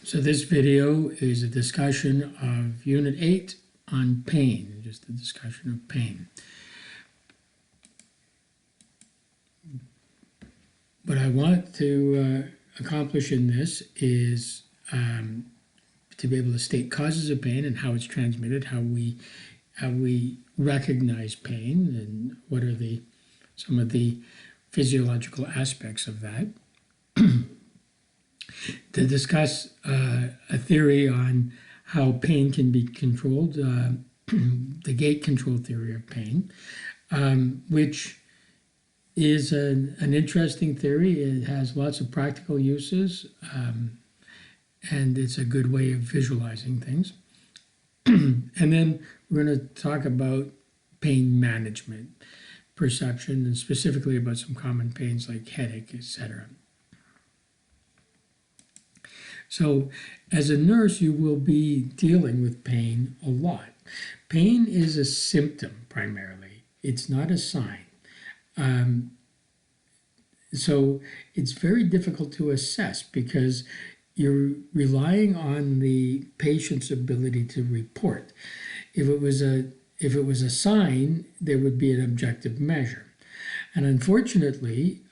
So this video is a discussion of Unit 8 on pain, just a discussion of pain. What I want to accomplish in this is to be able to state causes of pain and how it's transmitted, how we recognize pain, and what are some of the physiological aspects of that. To discuss a theory on how pain can be controlled, the Gait control theory of pain, which is an interesting theory. It has lots of practical uses, and it's a good way of visualizing things. And then we're going to talk about pain management, perception, and specifically about some common pains like headache, etc. So as a nurse, you will be dealing with pain a lot. Pain is a symptom primarily. It's not a sign. So it's very difficult to assess because you're relying on the patient's ability to report. If it was a sign, there would be an objective measure. And unfortunately,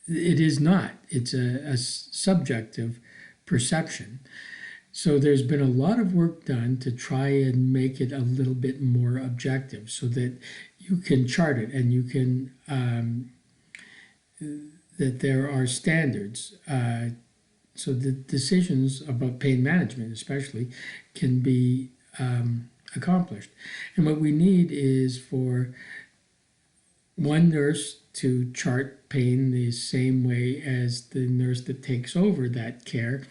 it is not. It's a subjective perception. So there's been a lot of work done to try and make it a little bit more objective so that you can chart it and you can, that there are standards. So the decisions about pain management especially can be accomplished. And what we need is for one nurse to chart pain the same way as the nurse that takes over that care,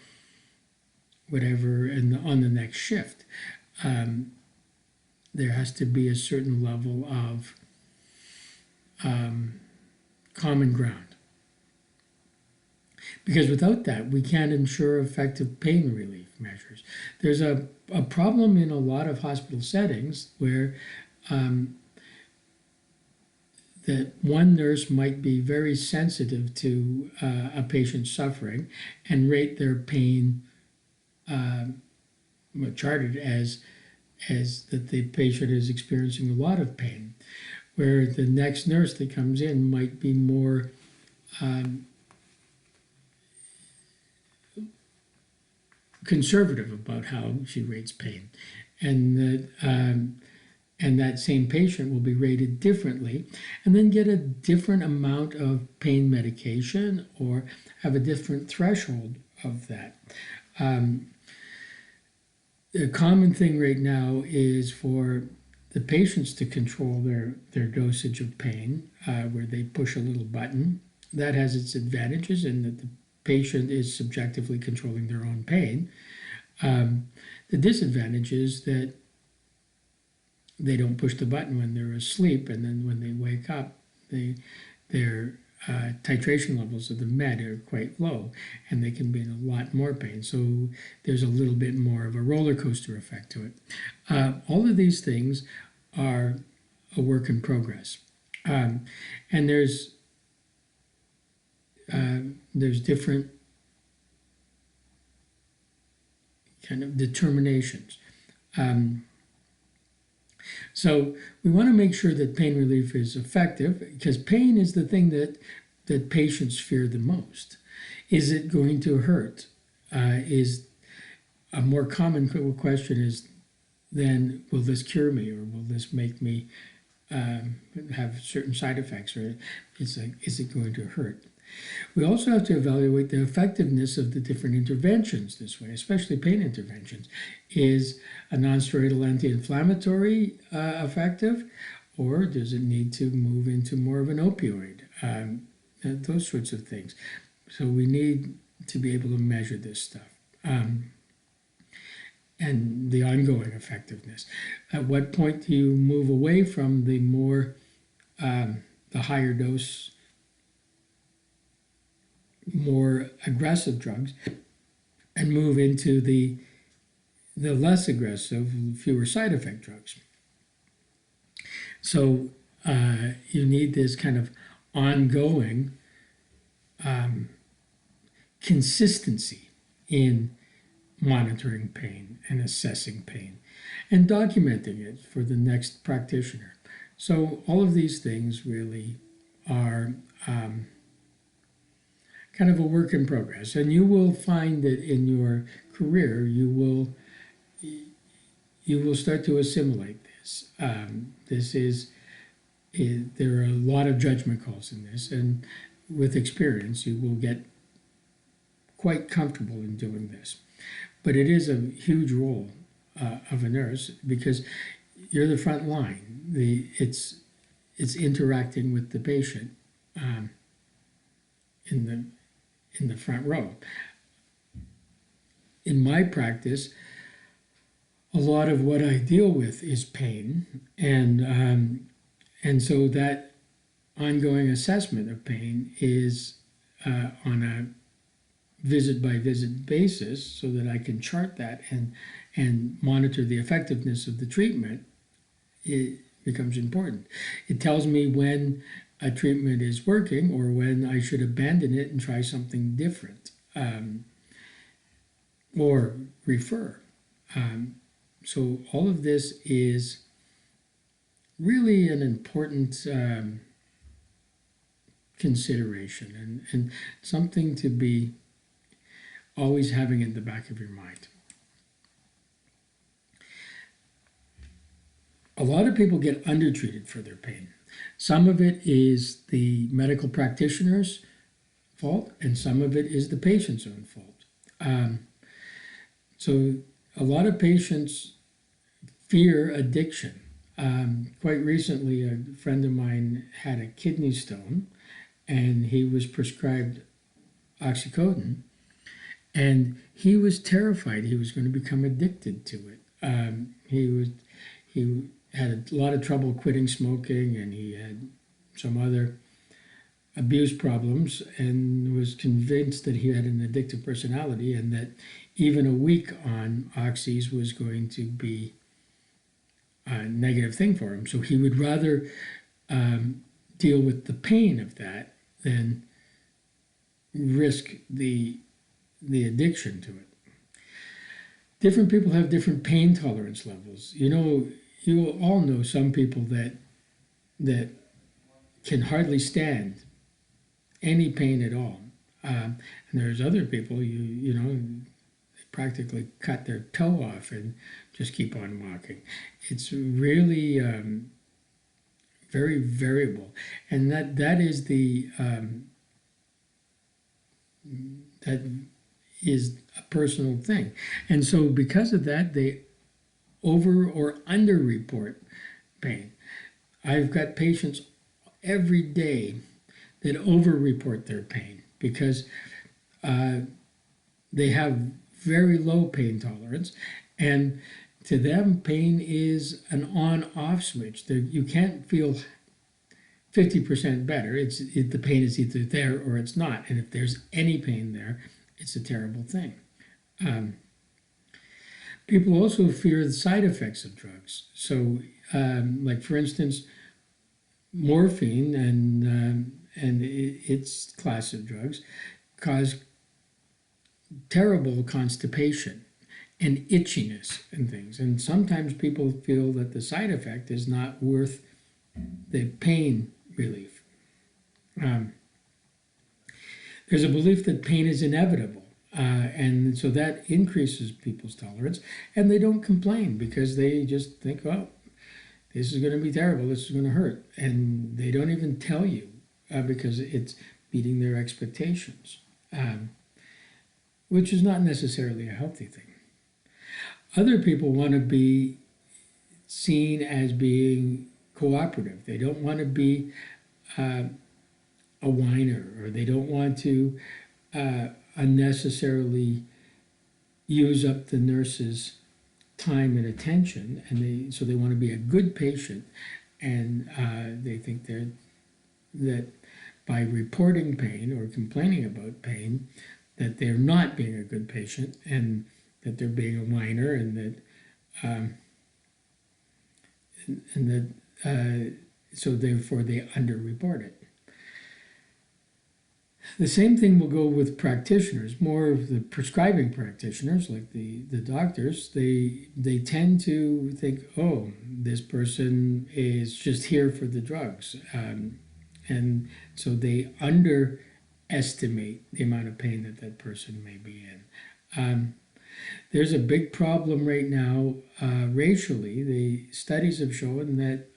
whatever, on the next shift. There has to be a certain level of common ground. Because without that, we can't ensure effective pain relief measures. There's a problem in a lot of hospital settings where that one nurse might be very sensitive to a patient suffering and rate their pain charted as that the patient is experiencing a lot of pain, where the next nurse that comes in might be more conservative about how she rates pain, and that same patient will be rated differently and then get a different amount of pain medication or have a different threshold of that. The common thing right now is for the patients to control their dosage of pain, where they push a little button. That has its advantages in that the patient is subjectively controlling their own pain. The disadvantage is that they don't push the button when they're asleep, and then when they wake up, their titration levels of the med are quite low, and they can be in a lot more pain. So there's a little bit more of a roller coaster effect to it. All of these things are a work in progress, and there's different kind of determinations. So we want to make sure that pain relief is effective, because pain is the thing that patients fear the most. Is it going to hurt? Is a more common question is then, will this cure me, or will this make me have certain side effects, or is it going to hurt? We also have to evaluate the effectiveness of the different interventions this way, especially pain interventions. Is a non-steroidal anti-inflammatory effective, or does it need to move into more of an opioid? Those sorts of things. So we need to be able to measure this stuff. And the ongoing effectiveness. At what point do you move away from the more, the higher dose, more aggressive drugs and move into the less aggressive, fewer side effect drugs? So you need this kind of ongoing consistency in monitoring pain and assessing pain and documenting it for the next practitioner. So all of these things really are kind of a work in progress, and you will find that in your career you will start to assimilate this. There are a lot of judgment calls in this, and with experience you will get quite comfortable in doing this. But it is a huge role of a nurse because you're the front line. It's interacting with the patient in the front row. In my practice, a lot of what I deal with is pain, and so that ongoing assessment of pain is on a visit by visit basis, so that I can chart that and monitor the effectiveness of the treatment. It becomes important. It tells me when a treatment is working or when I should abandon it and try something different, or refer. So all of this is really an important consideration and something to be always having in the back of your mind. A lot of people get undertreated for their pain. Some of it is the medical practitioner's fault, and some of it is the patient's own fault. So a lot of patients fear addiction. Quite recently, a friend of mine had a kidney stone, and he was prescribed oxycodone, and he was terrified he was going to become addicted to it. He had a lot of trouble quitting smoking, and he had some other abuse problems, and was convinced that he had an addictive personality, and that even a week on oxys was going to be a negative thing for him. So he would rather deal with the pain of that than risk the addiction to it. Different people have different pain tolerance levels. You will all know some people that can hardly stand any pain at all, and there's other people they practically cut their toe off and just keep on walking. It's really very variable, and that is a personal thing. And so because of that, they over or underreport pain. I've got patients every day that overreport their pain because they have very low pain tolerance, and to them pain is an on-off switch. You can't feel 50% better. The pain is either there or it's not, and if there's any pain there, it's a terrible thing. People also fear the side effects of drugs. So, like for instance, morphine and its class of drugs cause terrible constipation and itchiness and things. And sometimes people feel that the side effect is not worth the pain relief. There's a belief that pain is inevitable. And so that increases people's tolerance, and they don't complain because they just think, oh, this is going to be terrible, this is going to hurt. And they don't even tell you because it's meeting their expectations, which is not necessarily a healthy thing. Other people want to be seen as being cooperative. They don't want to be a whiner, or they don't want to unnecessarily use up the nurse's time and attention, and so they want to be a good patient, and they think that by reporting pain or complaining about pain, that they're not being a good patient, and that they're being a whiner, and that so therefore they underreport it. The same thing will go with practitioners. More of the prescribing practitioners, like the doctors, they tend to think, oh, this person is just here for the drugs, and so they underestimate the amount of pain that that person may be in. There's a big problem right now racially. The studies have shown that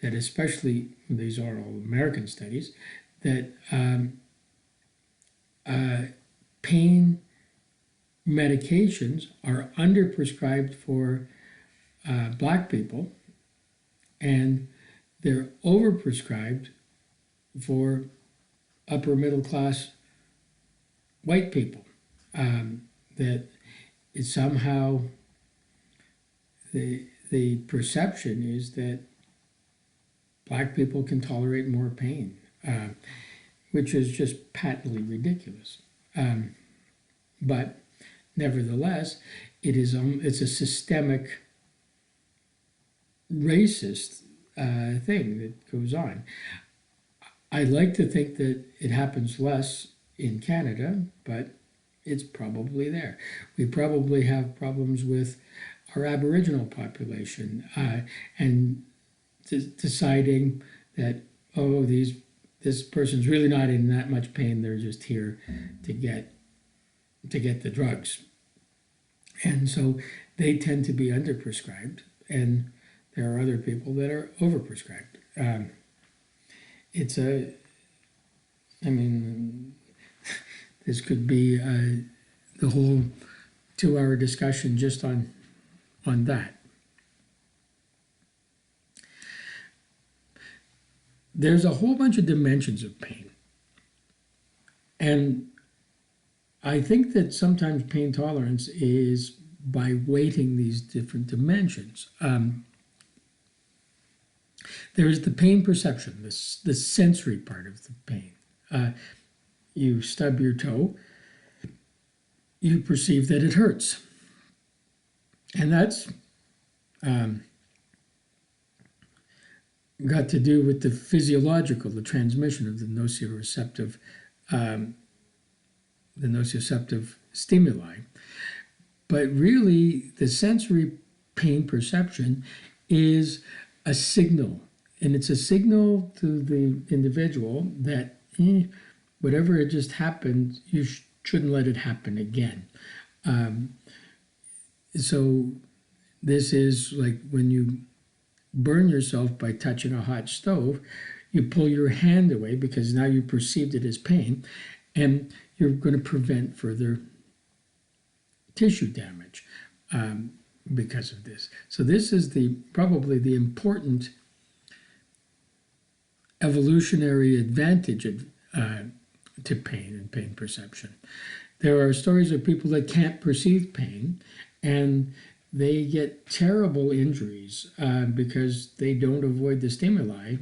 that especially these are all American studies that pain medications are underprescribed for black people, and they're overprescribed for upper middle class white people. That it's somehow the perception is that black people can tolerate more pain, which is just patently ridiculous. But nevertheless, it's a systemic racist thing that goes on. I like to think that it happens less in Canada, but it's probably there. We probably have problems with our Aboriginal population and deciding that, oh, this person's really not in that much pain. They're just here to get the drugs, and so they tend to be underprescribed, and there are other people that are overprescribed. This could be the whole 2-hour discussion just on that. There's a whole bunch of dimensions of pain. And I think that sometimes pain tolerance is by weighting these different dimensions. There's the pain perception, the sensory part of the pain. You stub your toe, you perceive that it hurts. And that's got to do with the physiological, the transmission of the nociceptive stimuli. But really, the sensory pain perception is a signal, and it's a signal to the individual that whatever had just happened, you shouldn't let it happen again. So this is like when you burn yourself by touching a hot stove, you pull your hand away because now you perceived it as pain, and you're going to prevent further tissue damage because of this. So this is probably the important evolutionary advantage to pain and pain perception. There are stories of people that can't perceive pain, and they get terrible injuries because they don't avoid the stimuli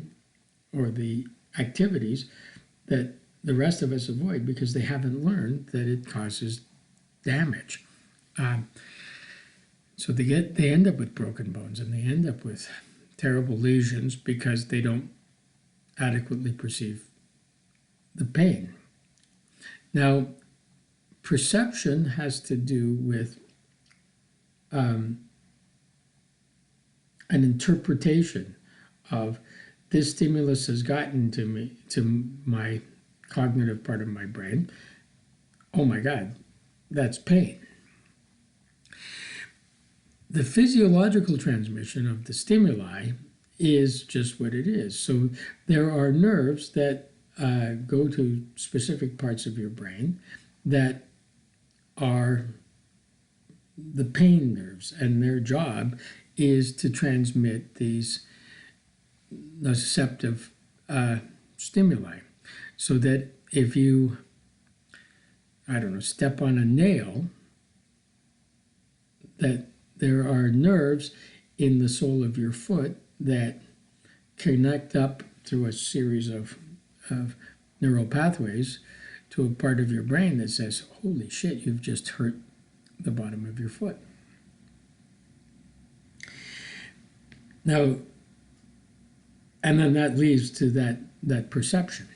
or the activities that the rest of us avoid because they haven't learned that it causes damage. So they end up with broken bones, and they end up with terrible lesions because they don't adequately perceive the pain. Now, perception has to do with an interpretation of this stimulus has gotten to my cognitive part of my brain. Oh my God, that's pain. The physiological transmission of the stimuli is just what it is. So there are nerves that go to specific parts of your brain that are the pain nerves, and their job is to transmit these nociceptive stimuli, so that if you, step on a nail, that there are nerves in the sole of your foot that connect up through a series of neural pathways to a part of your brain that says, holy shit, you've just hurt the bottom of your foot. Now, and then that leads to that perception.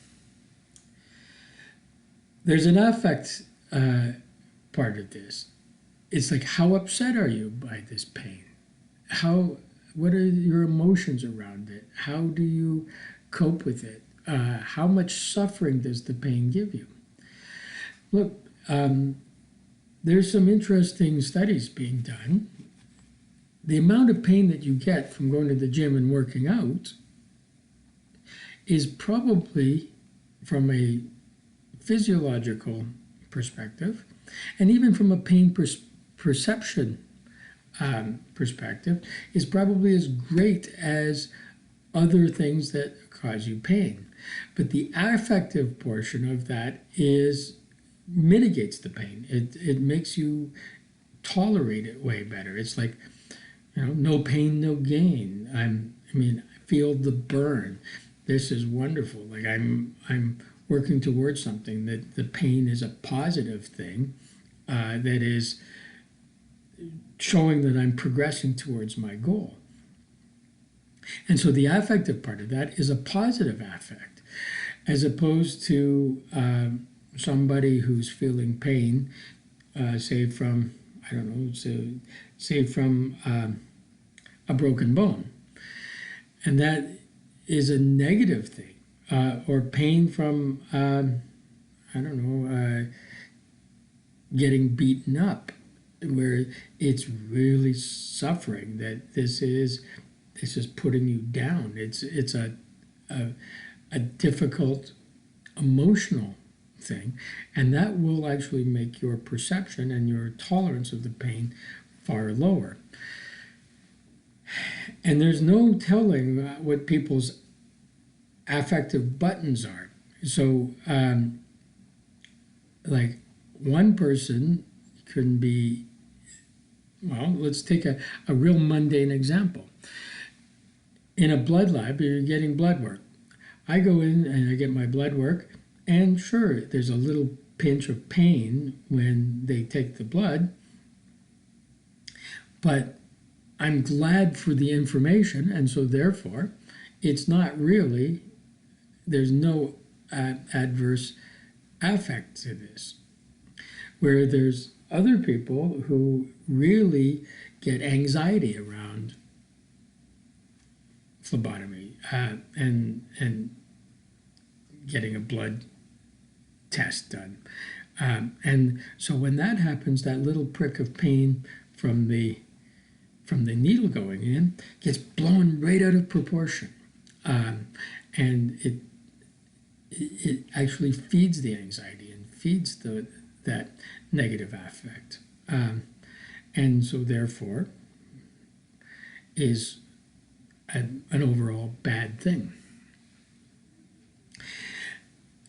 There's an affect part of this. It's like, how upset are you by this pain? What are your emotions around it? How do you cope with it? How much suffering does the pain give you? Look, there's some interesting studies being done. The amount of pain that you get from going to the gym and working out is probably, from a physiological perspective, and even from a pain perception perspective, is probably as great as other things that cause you pain. But the affective portion of that mitigates the pain. It makes you tolerate it way better. It's like, no pain, no gain. I feel the burn. This is wonderful. Like I'm working towards something, that the pain is a positive thing, that is showing that I'm progressing towards my goal. And so the affective part of that is a positive affect, as opposed to somebody who's feeling pain, say from, say from a broken bone. And that is a negative thing. Or pain from, getting beaten up, where it's really suffering, that this is putting you down. It's a difficult emotional thing, and that will actually make your perception and your tolerance of the pain far lower. And there's no telling what people's affective buttons are. So, like, one person can be, well, let's take a real mundane example. In a blood lab, you're getting blood work. I go in and I get my blood work, and sure, there's a little pinch of pain when they take the blood, but I'm glad for the information, and so therefore, it's not really, there's no adverse affect to this. Where there's other people who really get anxiety around phlebotomy and getting a blood test done. And so when that happens, that little prick of pain from the needle going in gets blown right out of proportion. And it actually feeds the anxiety and feeds that negative affect. And so therefore is an overall bad thing.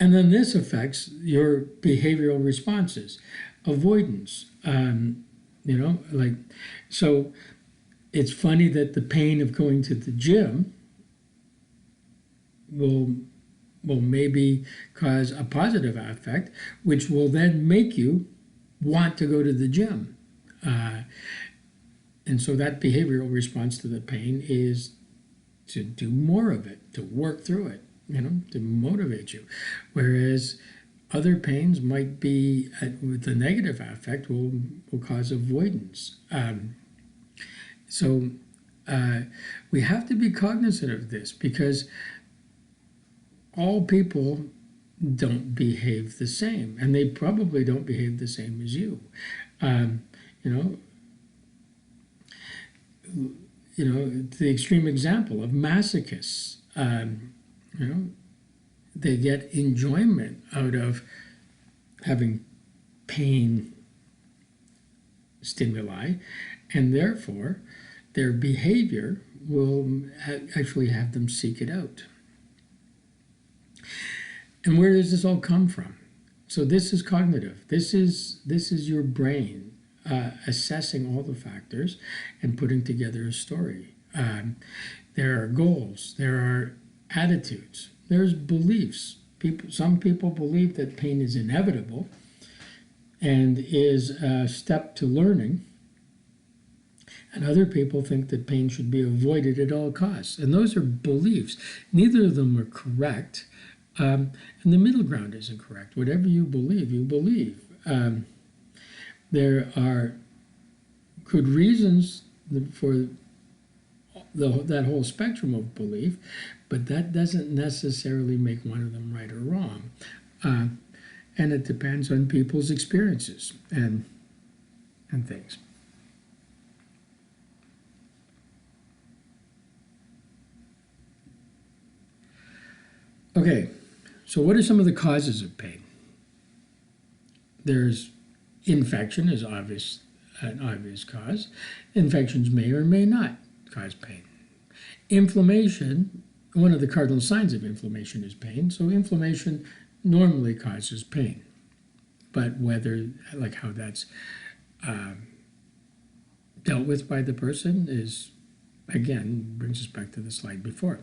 And then this affects your behavioral responses, avoidance. So it's funny that the pain of going to the gym will maybe cause a positive affect, which will then make you want to go to the gym. And so that behavioral response to the pain is to do more of it, to work through it, to motivate you. Whereas other pains might be, with the negative affect, will cause avoidance. So we have to be cognizant of this, because all people don't behave the same, and they probably don't behave the same as you. The extreme example of masochists, they get enjoyment out of having pain stimuli, and therefore their behavior will actually have them seek it out. And where does this all come from? So this is cognitive. This is your brain assessing all the factors and putting together a story. There are goals. There are attitudes. There's beliefs. Some people believe that pain is inevitable and is a step to learning. And other people think that pain should be avoided at all costs. And those are beliefs. Neither of them are correct. And the middle ground isn't correct. Whatever you believe, you believe. There are good reasons for that whole spectrum of belief, but that doesn't necessarily make one of them right or wrong. And it depends on people's experiences and things. Okay, so what are some of the causes of pain? There's infection is an obvious cause. Infections may or may not cause pain. Inflammation, one of the cardinal signs of inflammation is pain. So inflammation normally causes pain. But whether, like how that's dealt with by the person is, again, brings us back to the slide before.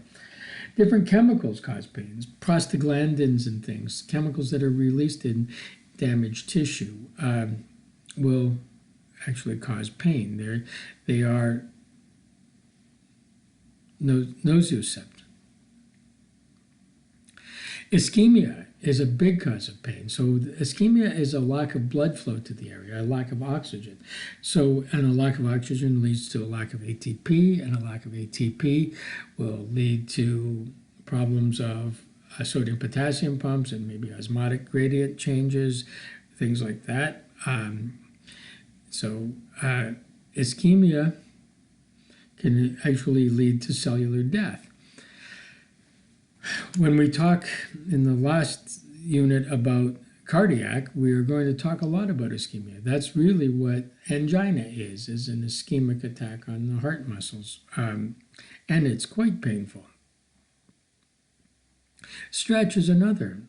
Different chemicals cause pains, prostaglandins and things, chemicals that are released in damaged tissue will actually cause pain. They are nociception. Ischemia is a big cause of pain. So ischemia is a lack of blood flow to the area, a lack of oxygen. So, and a lack of oxygen leads to a lack of ATP, and a lack of ATP will lead to problems of sodium potassium pumps and maybe osmotic gradient changes, things like that. Ischemia can actually lead to cellular death. When we talk in the last unit about cardiac, we are going to talk a lot about ischemia. That's really what angina is an ischemic attack on the heart muscles, and it's quite painful. Stretch is another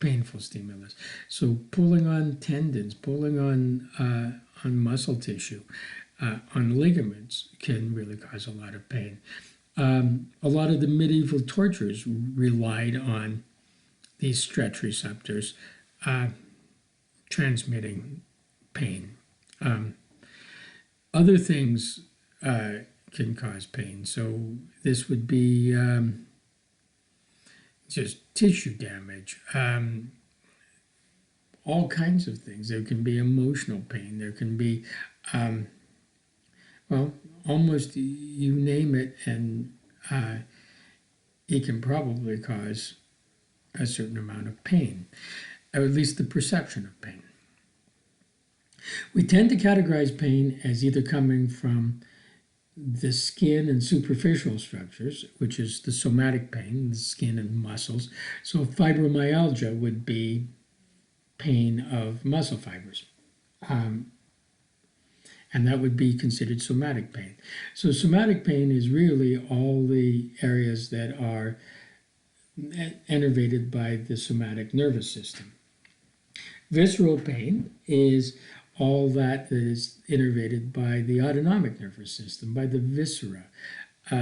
painful stimulus. So pulling on tendons, pulling on muscle tissue, on ligaments can really cause a lot of pain. A lot of the medieval tortures relied on these stretch receptors transmitting pain. Other things can cause pain. So this would be just tissue damage, all kinds of things. There can be emotional pain. There can be, almost you name it, and it can probably cause a certain amount of pain, or at least the perception of pain. We tend to categorize pain as either coming from the skin and superficial structures, which is the somatic pain, the skin and muscles. So fibromyalgia would be pain of muscle fibers. And that would be considered somatic pain. So somatic pain is really all the areas that are innervated by the somatic nervous system. Visceral pain is all that is innervated by the autonomic nervous system, by the viscera.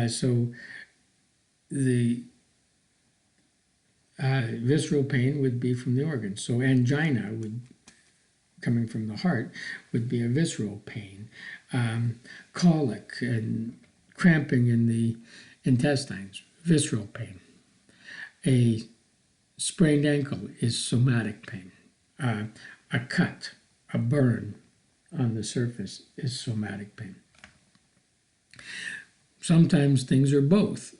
So the visceral pain would be from the organs. So angina coming from the heart would be a visceral pain. Colic and cramping in the intestines, visceral pain. A sprained ankle is somatic pain. A cut, a burn on the surface is somatic pain. Sometimes things are both.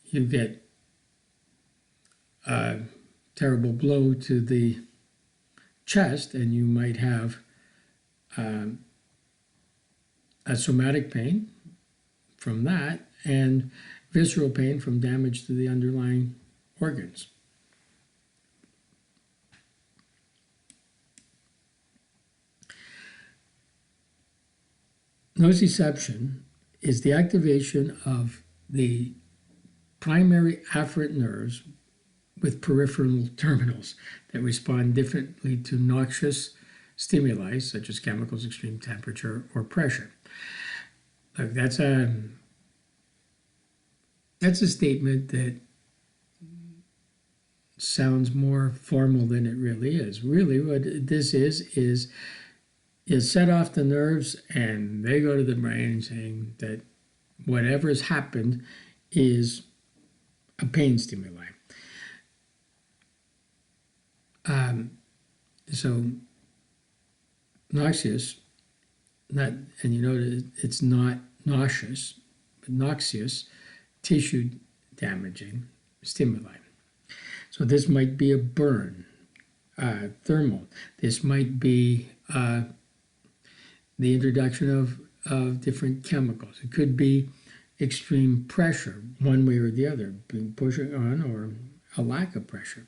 You get a terrible blow to the chest, and you might have a somatic pain from that, and visceral pain from damage to the underlying organs. Nociception is the activation of the primary afferent nerves with peripheral terminals that respond differently to noxious stimuli, such as chemicals, extreme temperature, or pressure. That's a statement that sounds more formal than it really is. Really, what this is set off the nerves, and they go to the brain saying that Whatever has happened is a pain stimuli. So noxious, and you know it's not nauseous, but noxious, tissue damaging stimuli. So this might be a burn, thermal. This might be the introduction of different chemicals. It could be extreme pressure, one way or the other, being pushed on, or a lack of pressure,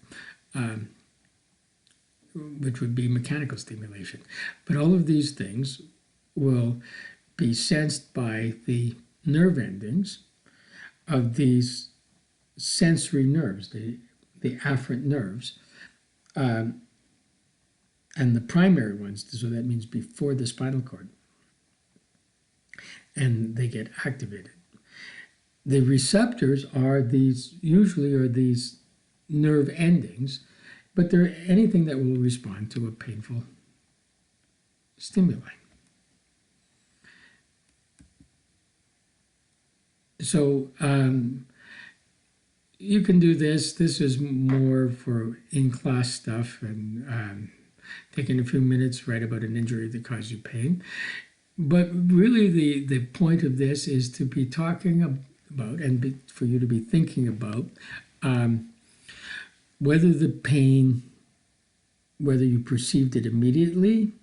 which would be mechanical stimulation. But all of these things will be sensed by the nerve endings of these sensory nerves, the afferent nerves, and the primary ones, so that means before the spinal cord, and they get activated. The receptors are usually these nerve endings, but they're anything that will respond to a painful stimuli. So you can do this. This is more for in-class stuff, and taking a few minutes, write about an injury that caused you pain. But really the point of this is to be talking about, and for you to be thinking about, whether the pain, whether you perceived it immediately,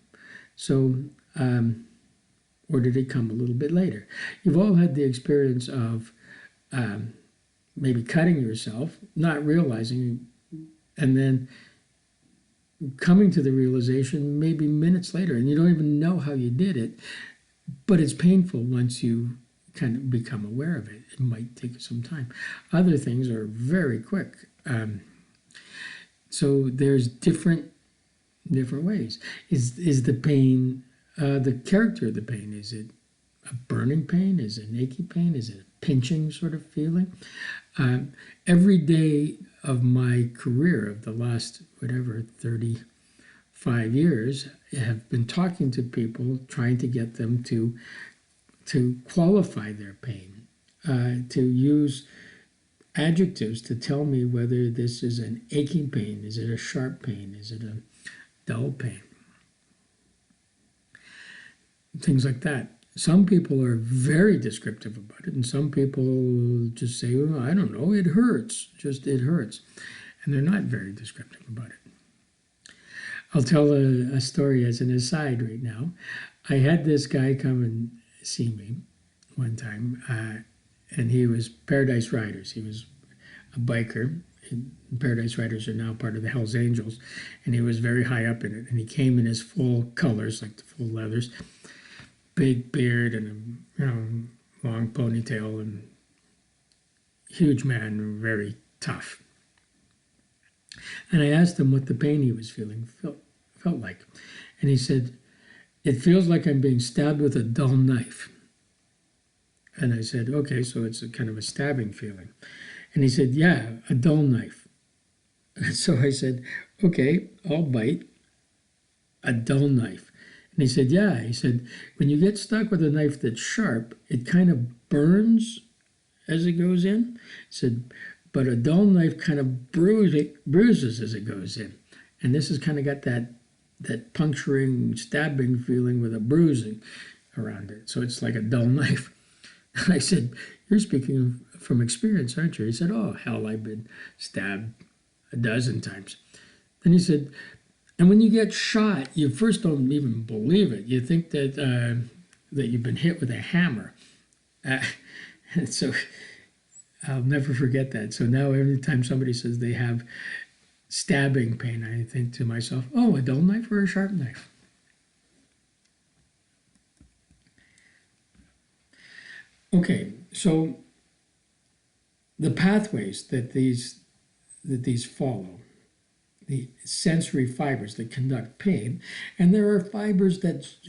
or did it come a little bit later? You've all had the experience of maybe cutting yourself, not realizing, and then coming to the realization maybe minutes later, and you don't even know how you did it, but it's painful once you kind of become aware of it. It might take some time. Other things are very quick. So there's different ways. Is the pain, the character of the pain, is it a burning pain? Is it an achy pain? Is it a pinching sort of feeling? Every day of my career, of the last, 35 years, I have been talking to people, trying to get them to qualify their pain, to use adjectives to tell me whether this is an aching pain, is it a sharp pain, is it a dull pain, things like that. Some people are very descriptive about it, and some people just say, well, I don't know, it hurts, just it hurts. And they're not very descriptive about it. I'll tell a story as an aside right now. I had this guy come and see me one time, and he was Paradise Riders. He was a biker. Paradise Riders are now part of the Hells Angels, and he was very high up in it. And he came in his full colors, like the full leathers, big beard and a long ponytail, and huge man, very tough. And I asked him what the pain he was feeling felt like, and he said, "It feels like I'm being stabbed with a dull knife." And I said, "Okay, so it's a kind of a stabbing feeling." And he said, "Yeah, a dull knife." And so I said, "Okay, I'll bite. A dull knife." And he said, "Yeah." He said, "When you get stuck with a knife that's sharp, it kind of burns as it goes in." He said, "But a dull knife kind of bruises as it goes in." And this has kind of got that puncturing, stabbing feeling with a bruising around it. So it's like a dull knife. And I said, "You're speaking from experience, aren't you?" He said, "Oh, hell, I've been stabbed a dozen times." Then he said, "And when you get shot, you first don't even believe it. You think that you've been hit with a hammer." And so I'll never forget that. So now every time somebody says they have stabbing pain, I think to myself, oh, a dull knife or a sharp knife? Okay, so the pathways that these follow, the sensory fibers that conduct pain, and there are fibers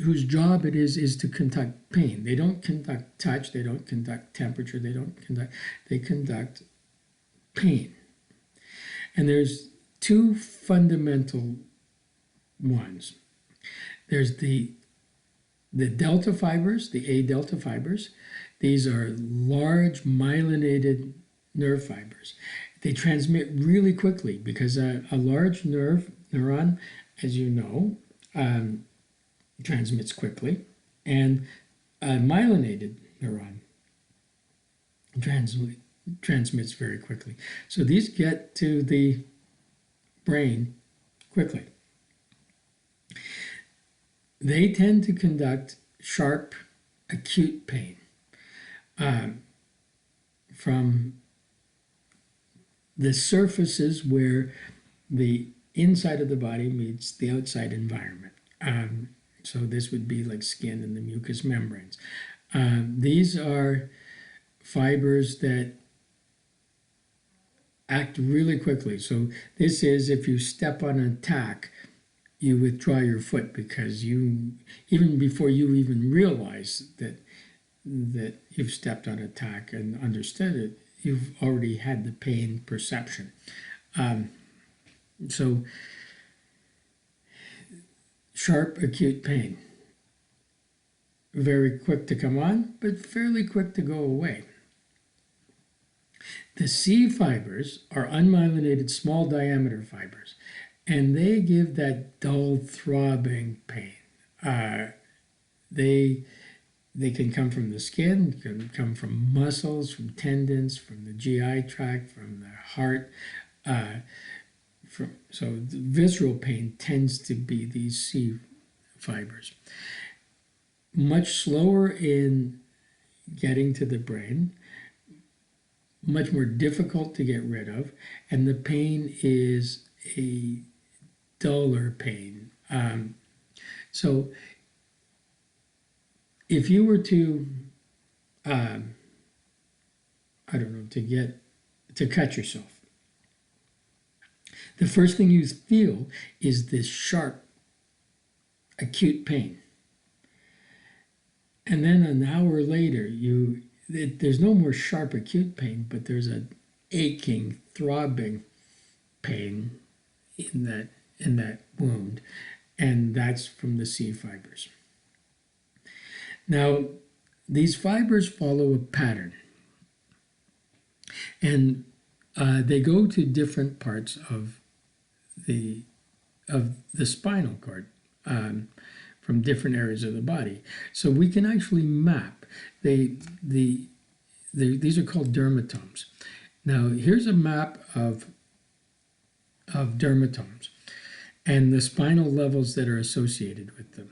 whose job it is to conduct pain. They don't conduct touch, they don't conduct temperature, they conduct pain. And there's two fundamental ones. There's the delta fibers, the A delta fibers. These are large myelinated nerve fibers. They transmit really quickly because a large neuron, as you know, transmits quickly, and a myelinated neuron transmits very quickly. So these get to the brain quickly. They tend to conduct sharp, acute pain from the surfaces where the inside of the body meets the outside environment. So this would be like skin and the mucous membranes. These are fibers that act really quickly. So this is if you step on an attack, you withdraw your foot because you, even before you even realize that you've stepped on an attack and understood it, you've already had the pain perception. So sharp acute pain, very quick to come on, but fairly quick to go away. The C fibers are unmyelinated small diameter fibers, and they give that dull throbbing pain. They can come from the skin, can come from muscles, from tendons, from the GI tract, from the heart. So the visceral pain tends to be these C fibers. Much slower in getting to the brain, much more difficult to get rid of, and the pain is a duller pain. So if you were to, I don't know, to cut yourself, the first thing you feel is this sharp, acute pain. And then an hour later, there's no more sharp, acute pain, but there's an aching, throbbing pain in that wound, and that's from the C fibers. Now, these fibers follow a pattern, and they go to different parts of the spinal cord from different areas of the body. So we can actually map. These are called dermatomes. Now, here's a map of dermatomes and the spinal levels that are associated with them.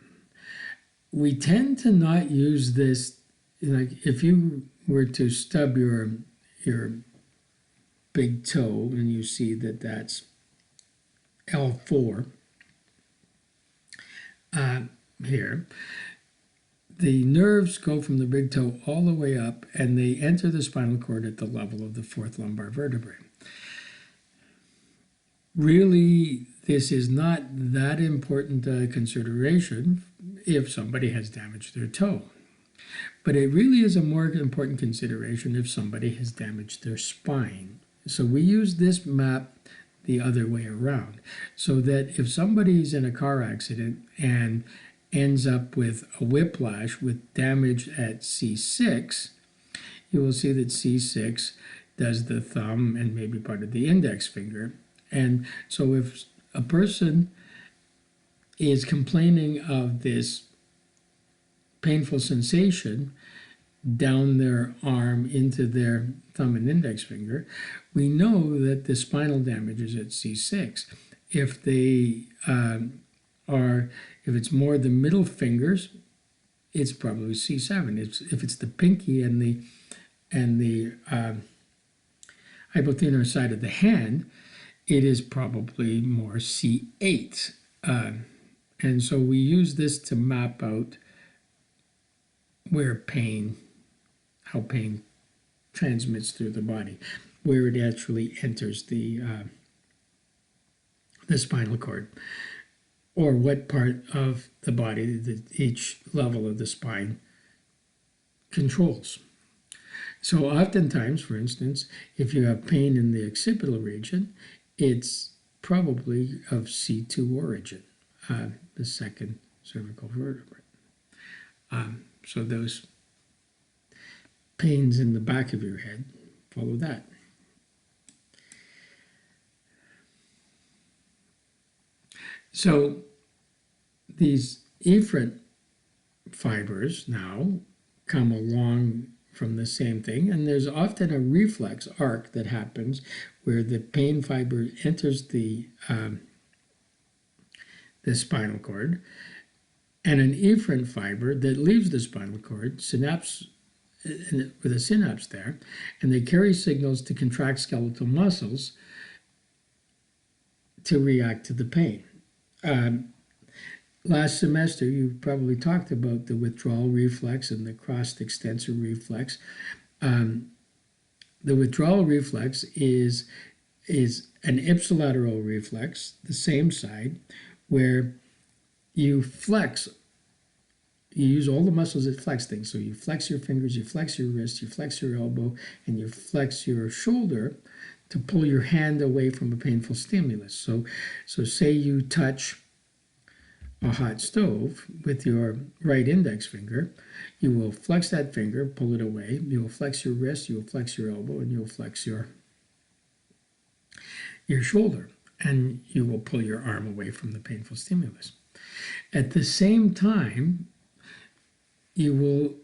We tend to not use this, like if you were to stub your big toe and you see that that's L4 here, the nerves go from the big toe all the way up and they enter the spinal cord at the level of the fourth lumbar vertebrae. Really, this is not that important a consideration if somebody has damaged their toe. But it really is a more important consideration if somebody has damaged their spine. So we use this map the other way around, so that if somebody's in a car accident and ends up with a whiplash with damage at C6, you will see that C6 does the thumb and maybe part of the index finger. And so if a person is complaining of this painful sensation down their arm into their thumb and index finger, we know that the spinal damage is at C6. If they if it's more the middle fingers, it's probably C7. If it's the pinky and the hypothenar side of the hand, it is probably more C8. And so we use this to map out how pain transmits through the body, where it actually enters the spinal cord, or what part of the body that each level of the spine controls. So oftentimes, for instance, if you have pain in the occipital region, it's probably of C2 origin, the second cervical vertebrae. So those pains in the back of your head, follow that. So these efferent fibers now come along from the same thing, and there's often a reflex arc that happens where the pain fiber enters the spinal cord, and an efferent fiber that leaves the spinal cord synapse with a synapse there, and they carry signals to contract skeletal muscles to react to the pain. Last semester, you probably talked about the withdrawal reflex and the crossed extensor reflex. The withdrawal reflex is an ipsilateral reflex, the same side, where you flex. You use all the muscles that flex things. So you flex your fingers, you flex your wrist, you flex your elbow, and you flex your shoulder to pull your hand away from a painful stimulus. So say you touch a hot stove with your right index finger, you will flex that finger, pull it away, you will flex your wrist, you will flex your elbow, and you will flex your shoulder, and you will pull your arm away from the painful stimulus. At the same time, you will,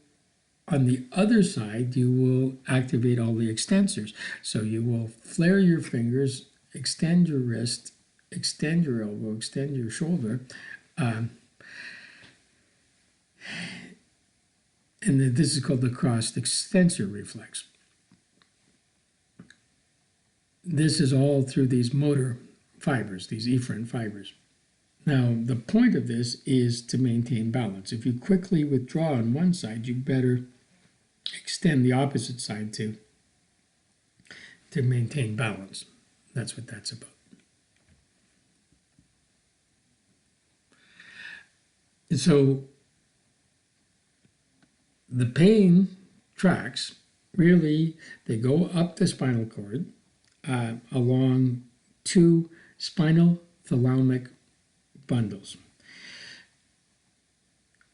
on the other side, you will activate all the extensors. So you will flare your fingers, extend your wrist, extend your elbow, extend your shoulder, and this is called the crossed extensor reflex. This is all through these motor fibers, these efferent fibers. Now, the point of this is to maintain balance. If you quickly withdraw on one side, you better extend the opposite side to maintain balance. That's what that's about. So the pain tracks, really, they go up the spinal cord along two spinal thalamic bundles.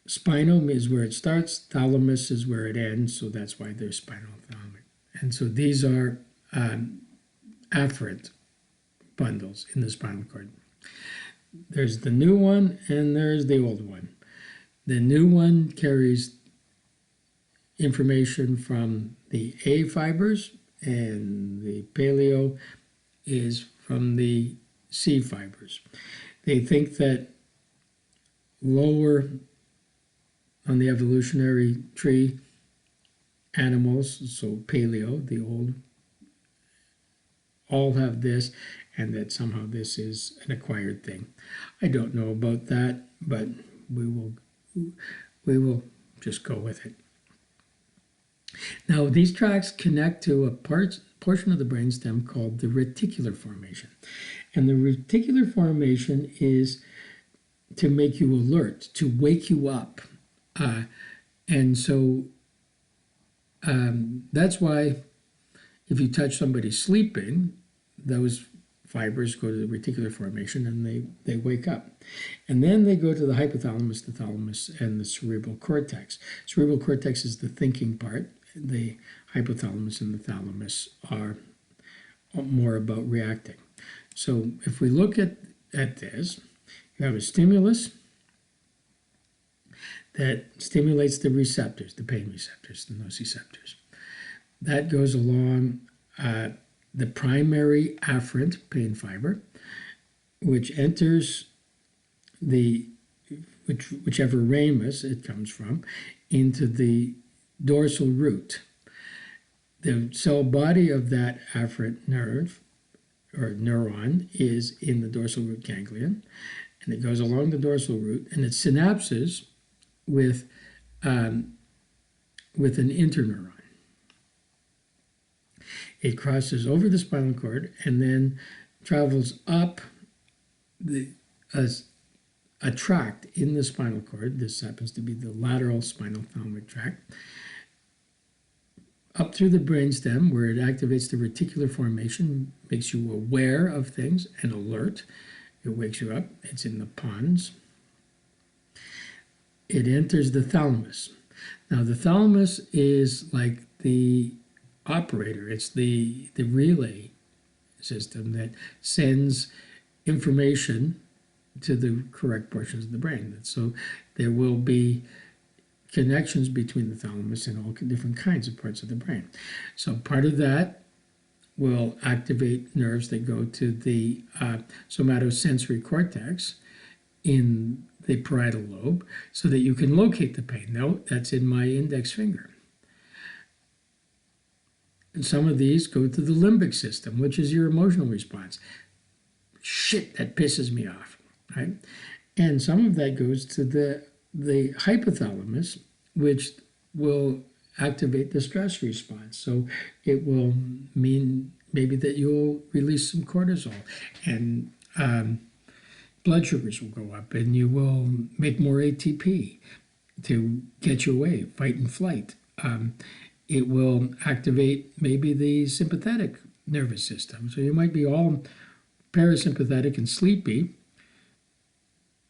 Spinal is where it starts, thalamus is where it ends, so that's why they're spinal thalamic. And so these are afferent bundles in the spinal cord. There's the new one and there's the old one. The new one carries information from the A fibers, and the paleo is from the C fibers. They think that lower on the evolutionary tree animals, so paleo, the old, all have this, and that somehow this is an acquired thing. I don't know about that, but we will just go with it. Now, these tracks connect to a portion of the brainstem called the reticular formation. And the reticular formation is to make you alert, to wake you up. And so that's why if you touch somebody sleeping, those fibers go to the reticular formation and they wake up. And then they go to the hypothalamus, the thalamus, and the cerebral cortex. Cerebral cortex is the thinking part. The hypothalamus and the thalamus are more about reacting. So if we look at this, you have a stimulus that stimulates the receptors, the pain receptors, the nociceptors. That goes along the primary afferent pain fiber, which enters whichever ramus it comes from, into the dorsal root. The cell body of that afferent nerve or neuron is in the dorsal root ganglion, and it goes along the dorsal root, and it synapses with an interneuron. It crosses over the spinal cord and then travels up a tract in the spinal cord. This happens to be the lateral spinal thalamic tract, up through the brainstem where it activates the reticular formation, makes you aware of things and alert. It wakes you up. It's in the pons. It enters the thalamus. Now, the thalamus is like the operator. It's the relay system that sends information to the correct portions of the brain. So there will be connections between the thalamus and all different kinds of parts of the brain. So part of that will activate nerves that go to the somatosensory cortex in the parietal lobe so that you can locate the pain. Now, that's in my index finger. And some of these go to the limbic system, which is your emotional response. Shit, that pisses me off, right? And some of that goes to the hypothalamus, which will activate the stress response. So it will mean maybe that you'll release some cortisol, and blood sugars will go up, and you will make more ATP to get you away, fight and flight. It will activate maybe the sympathetic nervous system. So you might be all parasympathetic and sleepy.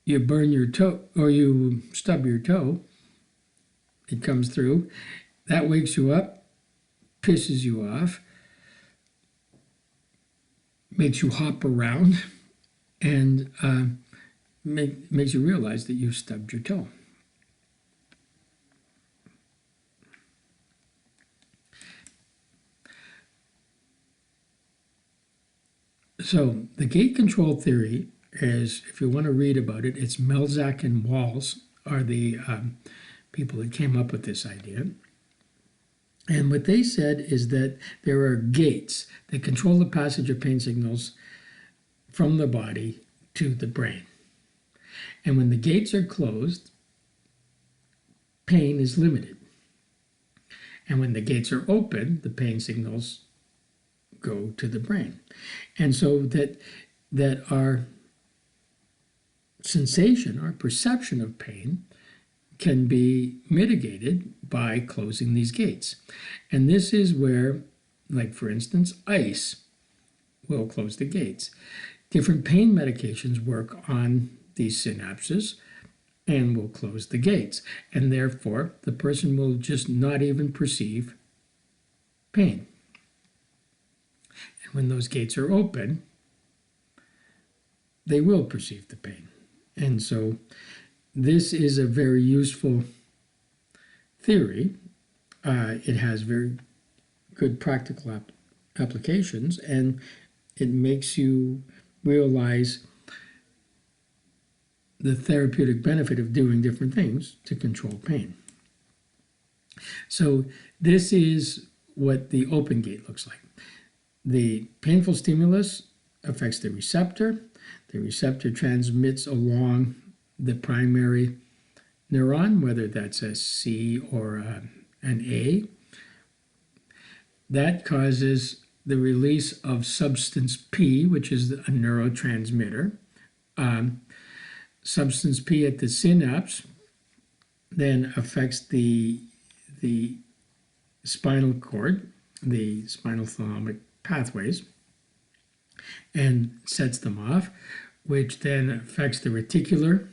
You burn your toe, or you stub your toe. It comes through. That wakes you up, pisses you off, makes you hop around, and makes you realize that you've stubbed your toe. So the gait control theory is, if you want to read about it, it's Melzack and Walls are the people that came up with this idea. And what they said is that there are gates that control the passage of pain signals from the body to the brain. And when the gates are closed, pain is limited. And when the gates are open, the pain signals go to the brain. And so that our sensation, our perception of pain, can be mitigated by closing these gates. And this is where, like for instance, ice will close the gates. Different pain medications work on these synapses and will close the gates. And therefore, the person will just not even perceive pain. And when those gates are open, they will perceive the pain. And so this is a very useful theory. It has very good practical applications, and it makes you realize the therapeutic benefit of doing different things to control pain. So this is what the open gate looks like. The painful stimulus affects the receptor. The receptor transmits along the primary neuron, whether that's a C or an A. That causes the release of substance P, which is a neurotransmitter. Substance P at the synapse then affects the spinal cord, the spinal thalamic pathways, and sets them off, which then affects the reticular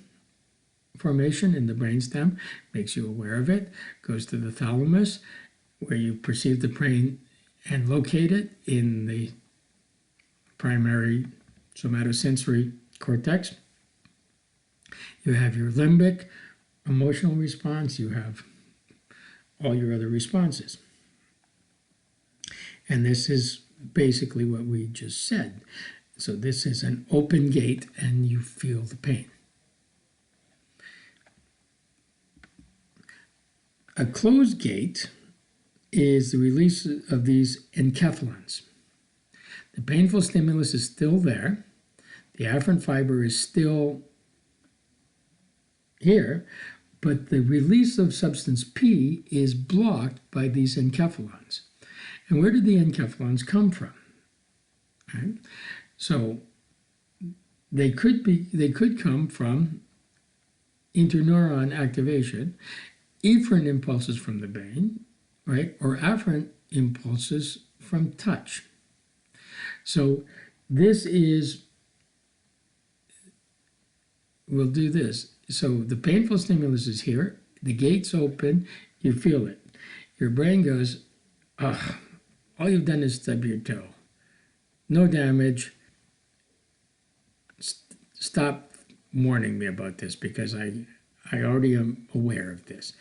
formation in the brainstem, makes you aware of it, goes to the thalamus, where you perceive the pain and locate it in the primary somatosensory cortex. You have your limbic emotional response, you have all your other responses. And this is basically what we just said. So this is an open gate and you feel the pain. A closed gate is the release of these enkephalons. The painful stimulus is still there. The afferent fiber is still here, but the release of substance P is blocked by these enkephalons. And where did the enkephalons come from? Right? So they could come from interneuron activation, efferent impulses from the brain, right, or afferent impulses from touch. So this is, we'll do this. So the painful stimulus is here, the gate's open, you feel it. Your brain goes, all you've done is stub your toe. No damage. Stop warning me about this because I already am aware of this.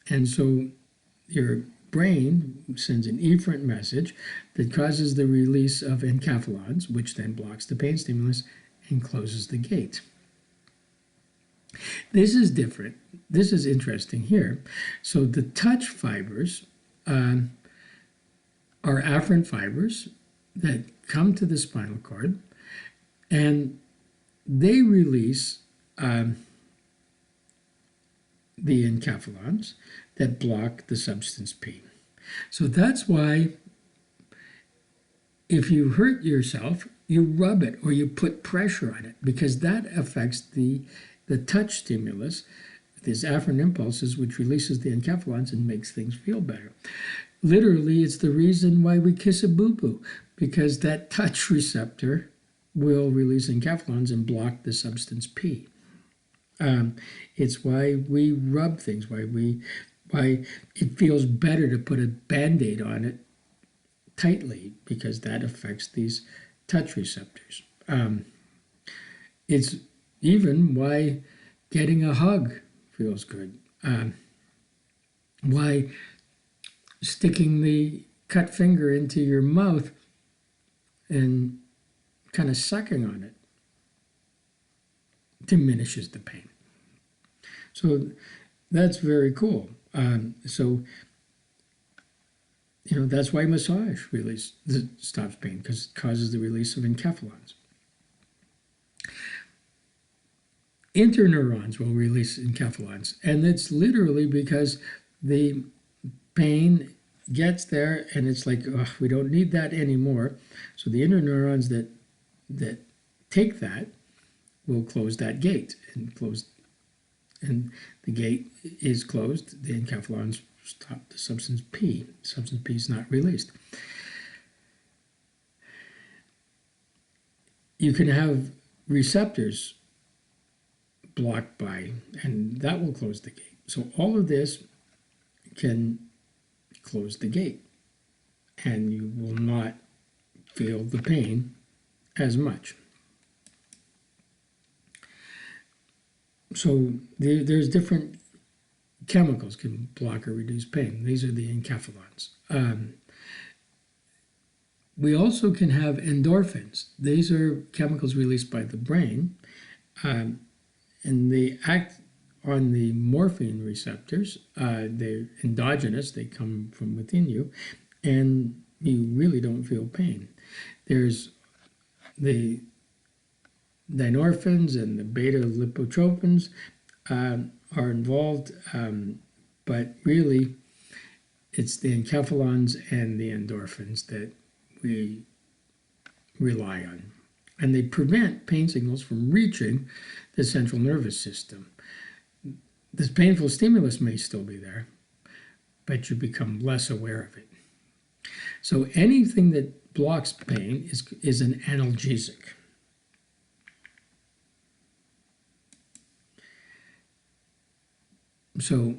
And so your brain sends an efferent message that causes the release of enkephalons, which then blocks the pain stimulus and closes the gate. This is different. This is interesting here. So the touch fibers are afferent fibers that come to the spinal cord, and they release the enkephalons that block the substance P. So that's why if you hurt yourself, you rub it or you put pressure on it, because that affects the touch stimulus, these afferent impulses, which releases the enkephalons and makes things feel better. Literally, it's the reason why we kiss a boo-boo, because that touch receptor will release enkephalons and block the substance P. It's why we rub things, why it feels better to put a Band-Aid on it tightly, because that affects these touch receptors. It's even why getting a hug feels good. Why sticking the cut finger into your mouth and kind of sucking on it diminishes the pain. So that's very cool. So that's why massage stops pain, because it causes the release of enkephalons. Interneurons will release enkephalons, and it's literally because the pain gets there and it's like, oh, we don't need that anymore. So the interneurons that take that will close that gate, and the gate is closed. The enkephalons stop the substance P. Substance P is not released. You can have receptors blocked by, and that will close the gate. So all of this can close the gate, and you will not feel the pain as much. So there's different chemicals can block or reduce pain. These are the enkephalons. We also can have endorphins. These are chemicals released by the brain, and they act on the morphine receptors. They're endogenous, they come from within you, and you really don't feel pain. There's the dynorphins and the beta lipotropins are involved, but really it's the enkephalons and the endorphins that we rely on. And they prevent pain signals from reaching the central nervous system. This painful stimulus may still be there, but you become less aware of it. So anything that blocks pain is an analgesic. So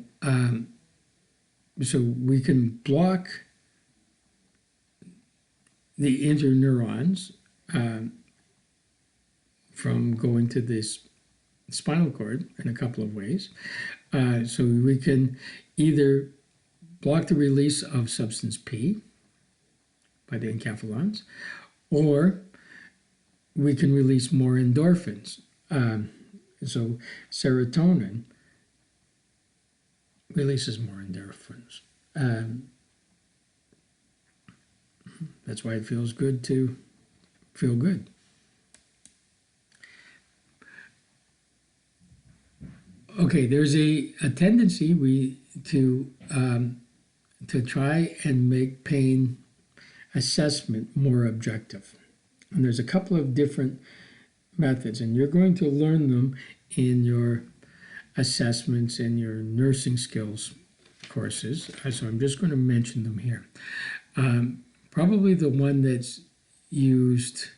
we can block the interneurons from going to this spinal cord in a couple of ways. So we can either block the release of substance P by the enkephalons, or we can release more endorphins. So serotonin releases more endorphins. That's why it feels good to feel good. Okay, there's a tendency to try and make pain assessment more objective. And there's a couple of different methods, and you're going to learn them in your assessments and your nursing skills courses. So I'm just going to mention them here. Probably the one that's used,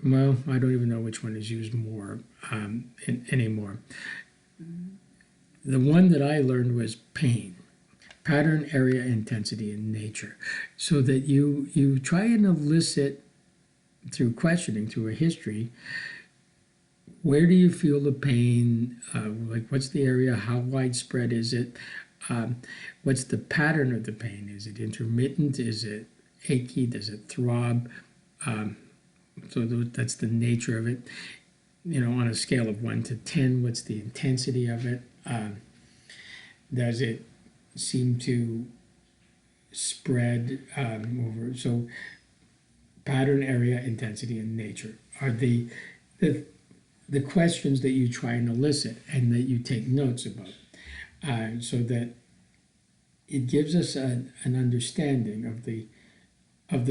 well, I don't even know which one is used more anymore. The one that I learned was pain. pattern, area, intensity, and nature, so that you try and elicit through questioning, through a history, where do you feel the pain? Like, what's the area? How widespread is it? What's the pattern of the pain? Is it intermittent? Is it achy? Does it throb? So that's the nature of it. On a scale of 1 to 10, what's the intensity of it? Does it seem to spread over? So pattern, area, intensity, and nature are the questions that you try and elicit and that you take notes about, so that it gives us an understanding of the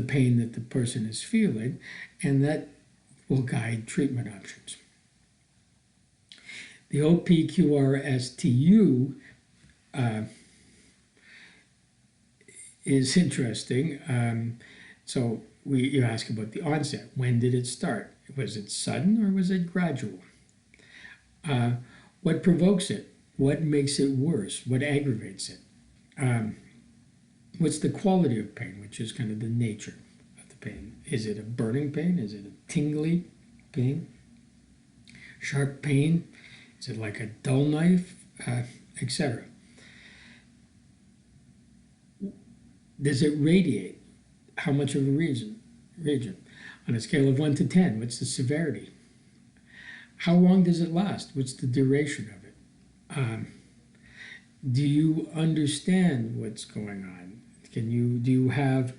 pain that the person is feeling, and that will guide treatment options. The OPQRSTU is interesting. So you ask about the onset. When did it start? Was it sudden or was it gradual? What provokes it? What makes it worse? What aggravates it? What's the quality of pain, which is kind of the nature of the pain? Is it a burning pain? Is it a tingly pain? Sharp pain? Is it like a dull knife? Etc. Does it radiate? How much of a region? On a scale of 1 to 10, what's the severity? How long does it last? What's the duration of it? Do you understand what's going on? Do you have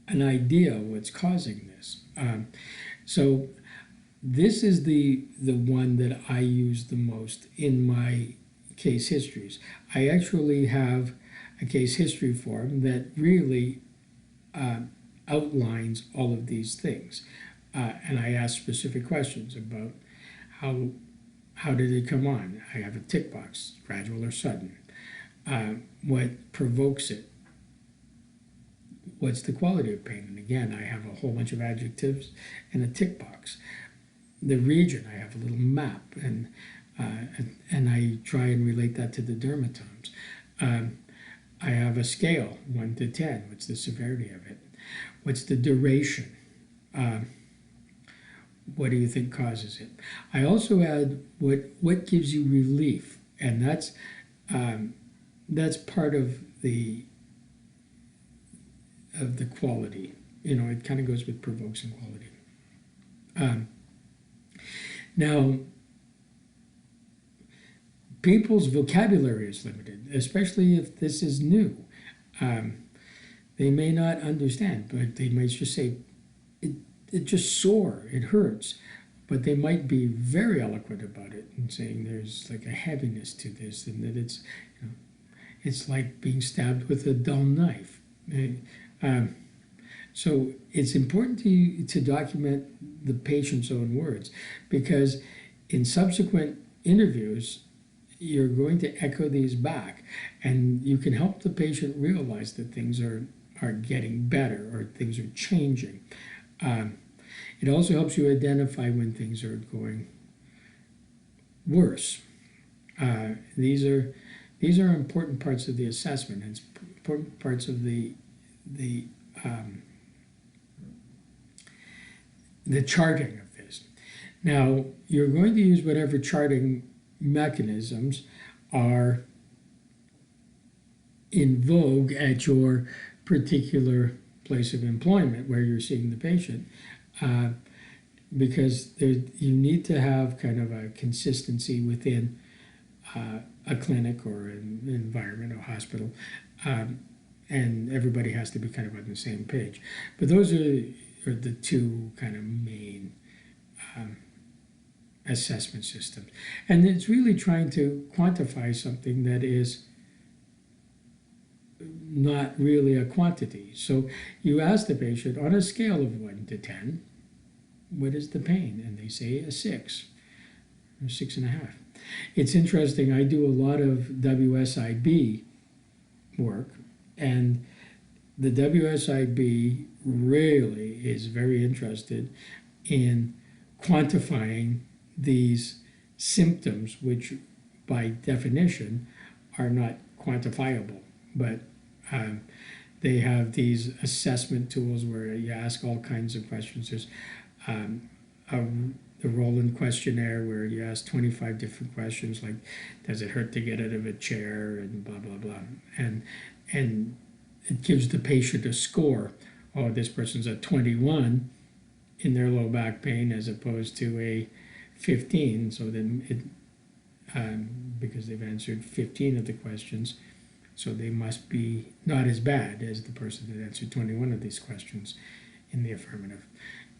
an idea what's causing this? So this is the one that I use the most in my case histories. I actually have a case history form that really outlines all of these things, and I ask specific questions about how did it come on. I have a tick box, gradual or sudden. What provokes it? What's the quality of pain? And again, I have a whole bunch of adjectives and a tick box. The region, I have a little map, and I try and relate that to the dermatomes. I have a scale, 1 to 10. What's the severity of it? What's the duration? What do you think causes it? I also add what gives you relief, and that's part of the quality. It kind of goes with provokes and quality. Now, people's vocabulary is limited, especially if this is new. They may not understand, but they might just say, it just sore, it hurts. But they might be very eloquent about it and saying there's like a heaviness to this, and that it's like being stabbed with a dull knife. So it's important to document the patient's own words, because in subsequent interviews, you're going to echo these back, and you can help the patient realize that things are getting better or things are changing. It also helps you identify when things are going worse. These are important parts of the assessment. It's important parts of the charting of this. Now, you're going to use whatever charting mechanisms are in vogue at your particular place of employment where you're seeing the patient, because you need to have kind of a consistency within a clinic or an environment or hospital, and everybody has to be kind of on the same page. But those are the two kind of main assessment systems. And it's really trying to quantify something that is not really a quantity. So you ask the patient, on a scale of 1 to 10, what is the pain? And they say a 6 or 6.5. It's interesting, I do a lot of WSIB work, and the WSIB really is very interested in quantifying these symptoms, which by definition are not quantifiable but they have these assessment tools where you ask all kinds of questions. There's the Roland questionnaire where you ask 25 different questions like, does it hurt to get out of a chair, and blah, blah, blah. And it gives the patient a score. Oh, this person's a 21 in their low back pain as opposed to a 15. So then because they've answered 15 of the questions, so they must be not as bad as the person that answered 21 of these questions in the affirmative.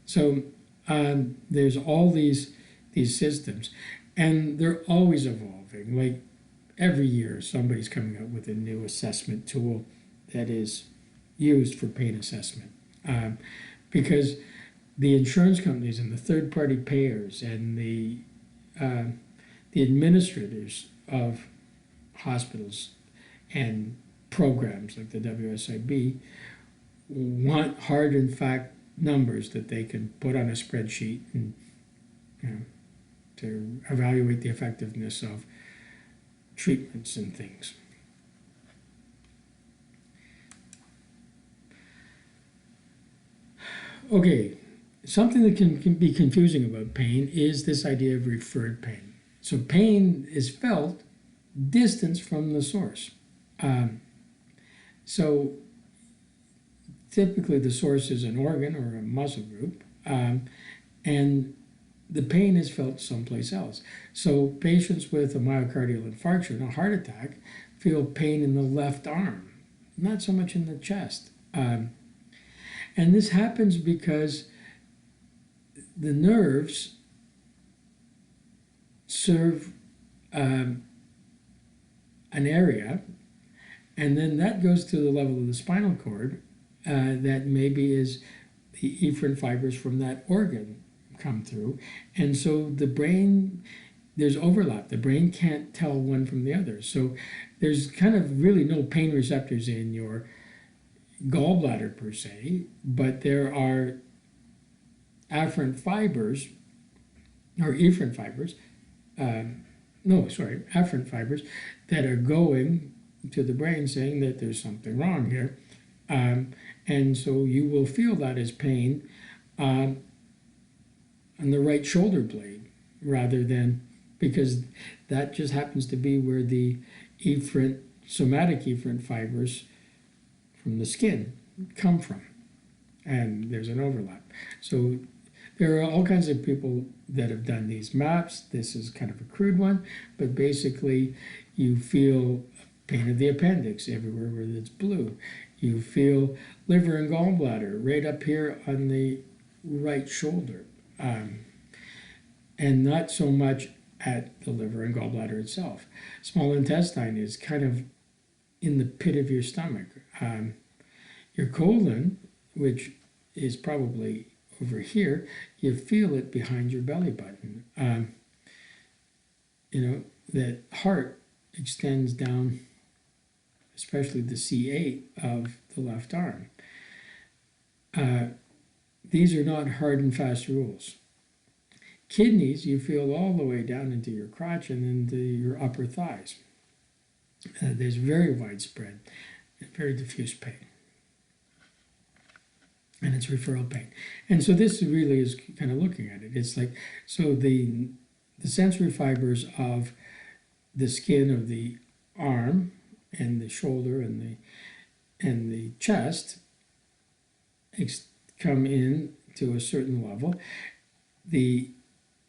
So there's all these systems, and they're always evolving. Like every year, somebody's coming up with a new assessment tool that is used for pain assessment, because the insurance companies and the third-party payers and the administrators of hospitals and programs like the WSIB want hard and fact numbers that they can put on a spreadsheet and to evaluate the effectiveness of treatments and things. Okay, something that can be confusing about pain is this idea of referred pain. So pain is felt distance from the source. So typically the source is an organ or a muscle group, and the pain is felt someplace else. So patients with a myocardial infarction, a heart attack, feel pain in the left arm, not so much in the chest. And this happens because the nerves serve an area, and then that goes to the level of the spinal cord that maybe is the efferent fibers from that organ come through. And so the brain, there's overlap. The brain can't tell one from the other. So there's kind of really no pain receptors in your gallbladder per se, but there are afferent fibers, or efferent fibers, afferent fibers that are going to the brain saying that there's something wrong here. And so you will feel that as pain on the right shoulder blade, rather than, because that just happens to be where the somatic efferent fibers from the skin come from, and there's an overlap. So there are all kinds of people that have done these maps. This is kind of a crude one, but basically you feel pain of the appendix everywhere where it's blue. You feel liver and gallbladder right up here on the right shoulder, and not so much at the liver and gallbladder itself. Small intestine is kind of in the pit of your stomach. Your colon, which is probably over here, you feel it behind your belly button. That heart extends down, especially the C8 of the left arm. These are not hard and fast rules. Kidneys, you feel all the way down into your crotch and into your upper thighs. There's very widespread, very diffuse pain. And it's referral pain. And so this really is kind of looking at it. It's like, so the sensory fibers of the skin of the arm and the shoulder and the chest come in to a certain level. The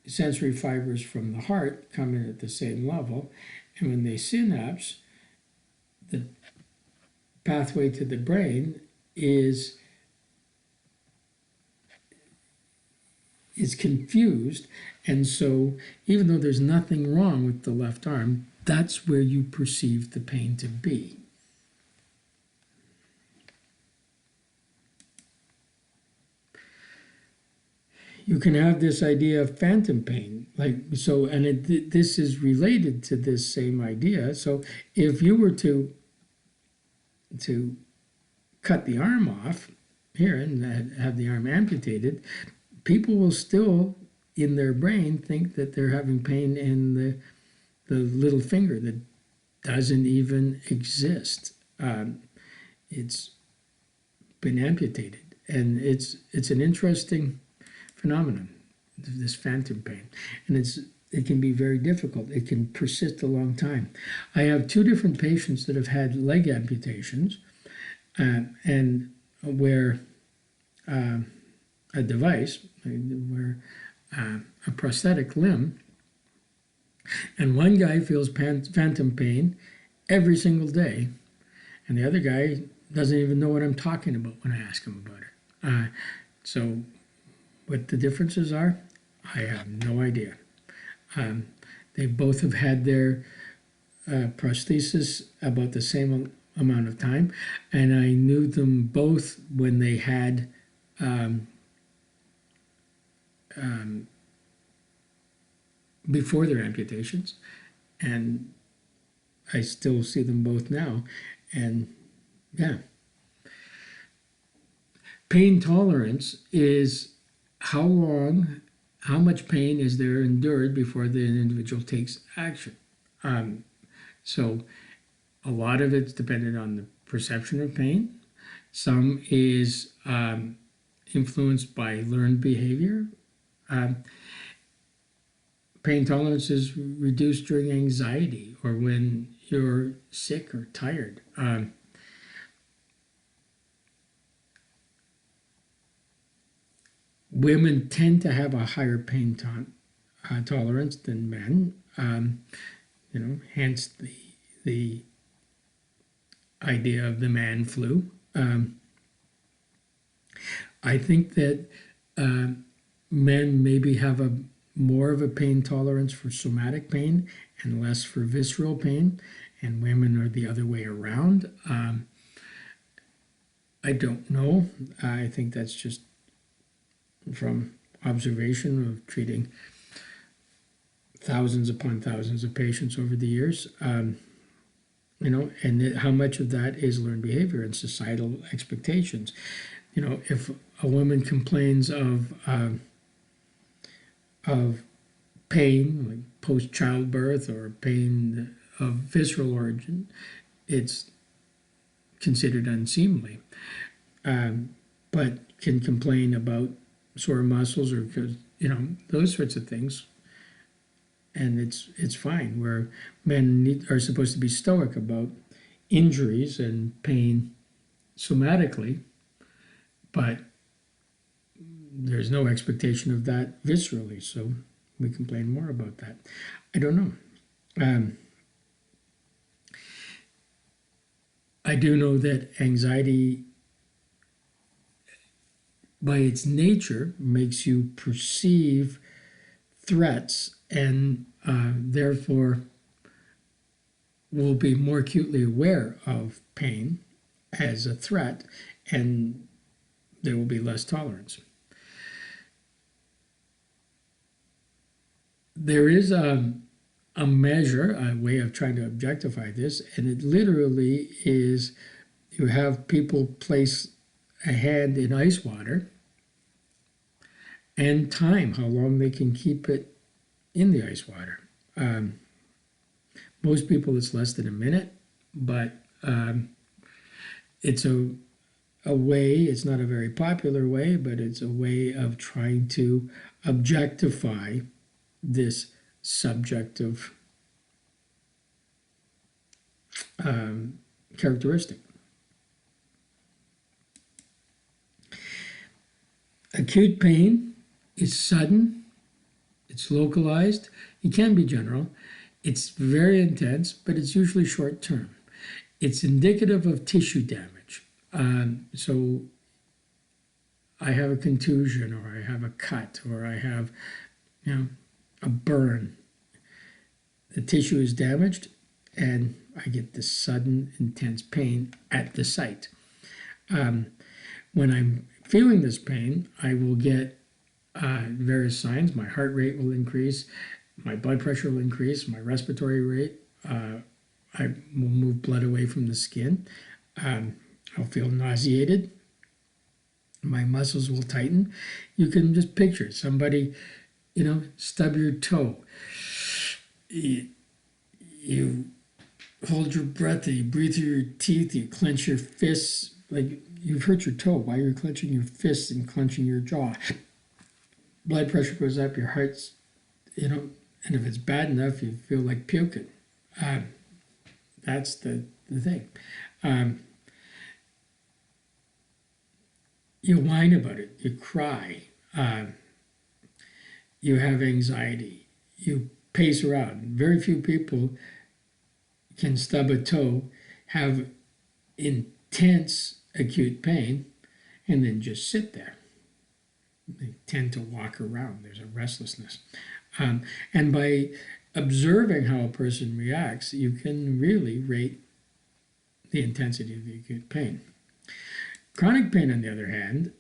sensory fibers from the heart come in at the same level, and when they synapse, the pathway to the brain is confused, and so even though there's nothing wrong with the left arm, that's where you perceive the pain to be. You can have this idea of phantom pain, this is related to this same idea. So if you were to cut the arm off here and have the arm amputated, people will still, in their brain, think that they're having pain in the little finger that doesn't even exist. it's been amputated, and it's an interesting phenomenon, this phantom pain, and it can be very difficult. It can persist a long time. I have two different patients that have had leg amputations, and where a device, where a prosthetic limb, and one guy feels phantom pain every single day, and the other guy doesn't even know what I'm talking about when I ask him about it. So what the differences are, I have no idea. They both have had their prosthesis about the same amount of time, and I knew them both when they had before their amputations, and I still see them both now, and yeah. Pain tolerance is how much pain is there endured before the individual takes action. So a lot of it's dependent on the perception of pain. Some is influenced by learned behavior. Pain tolerance is reduced during anxiety or when you're sick or tired. Women tend to have a higher pain tolerance than men. Hence the idea of the man flu. I think that men maybe have more of a pain tolerance for somatic pain and less for visceral pain, and women are the other way around. I don't know. I think that's just from observation of treating thousands upon thousands of patients over the years, and how much of that is learned behavior and societal expectations. If a woman complains of pain, like post-childbirth or pain of visceral origin, it's considered unseemly, but can complain about sore muscles or those sorts of things, and it's fine. Where men are supposed to be stoic about injuries and pain somatically, but there's no expectation of that viscerally, so we complain more about that. I don't know. I do know that anxiety, by its nature, makes you perceive threats and therefore will be more acutely aware of pain as a threat, and there will be less tolerance. There is a measure, a way of trying to objectify this, and it literally is you have people place a hand in ice water and time how long they can keep it in the ice water. Most people it's less than a minute, but it's a way, it's not a very popular way, but it's a way of trying to objectify this subjective characteristic. Acute pain is sudden, it's localized, it can be general, it's very intense, but it's usually short term. It's indicative of tissue damage. So I have a contusion, or I have a cut, or I have a burn. The tissue is damaged, and I get this sudden, intense pain at the site. When I'm feeling this pain, I will get various signs. My heart rate will increase, my blood pressure will increase, my respiratory rate. I will move blood away from the skin. I'll feel nauseated. My muscles will tighten. You can just picture somebody, stub your toe. You hold your breath, you breathe through your teeth, you clench your fists, like you've hurt your toe while you're clenching your fists and clenching your jaw. Blood pressure goes up, your heart's, and if it's bad enough, you feel like puking. That's the thing. You whine about it, you cry, you have anxiety, you pace around. Very few people can stub a toe, have intense acute pain, and then just sit there. They tend to walk around. There's a restlessness. And by observing how a person reacts, you can really rate the intensity of the acute pain. Chronic pain, on the other hand,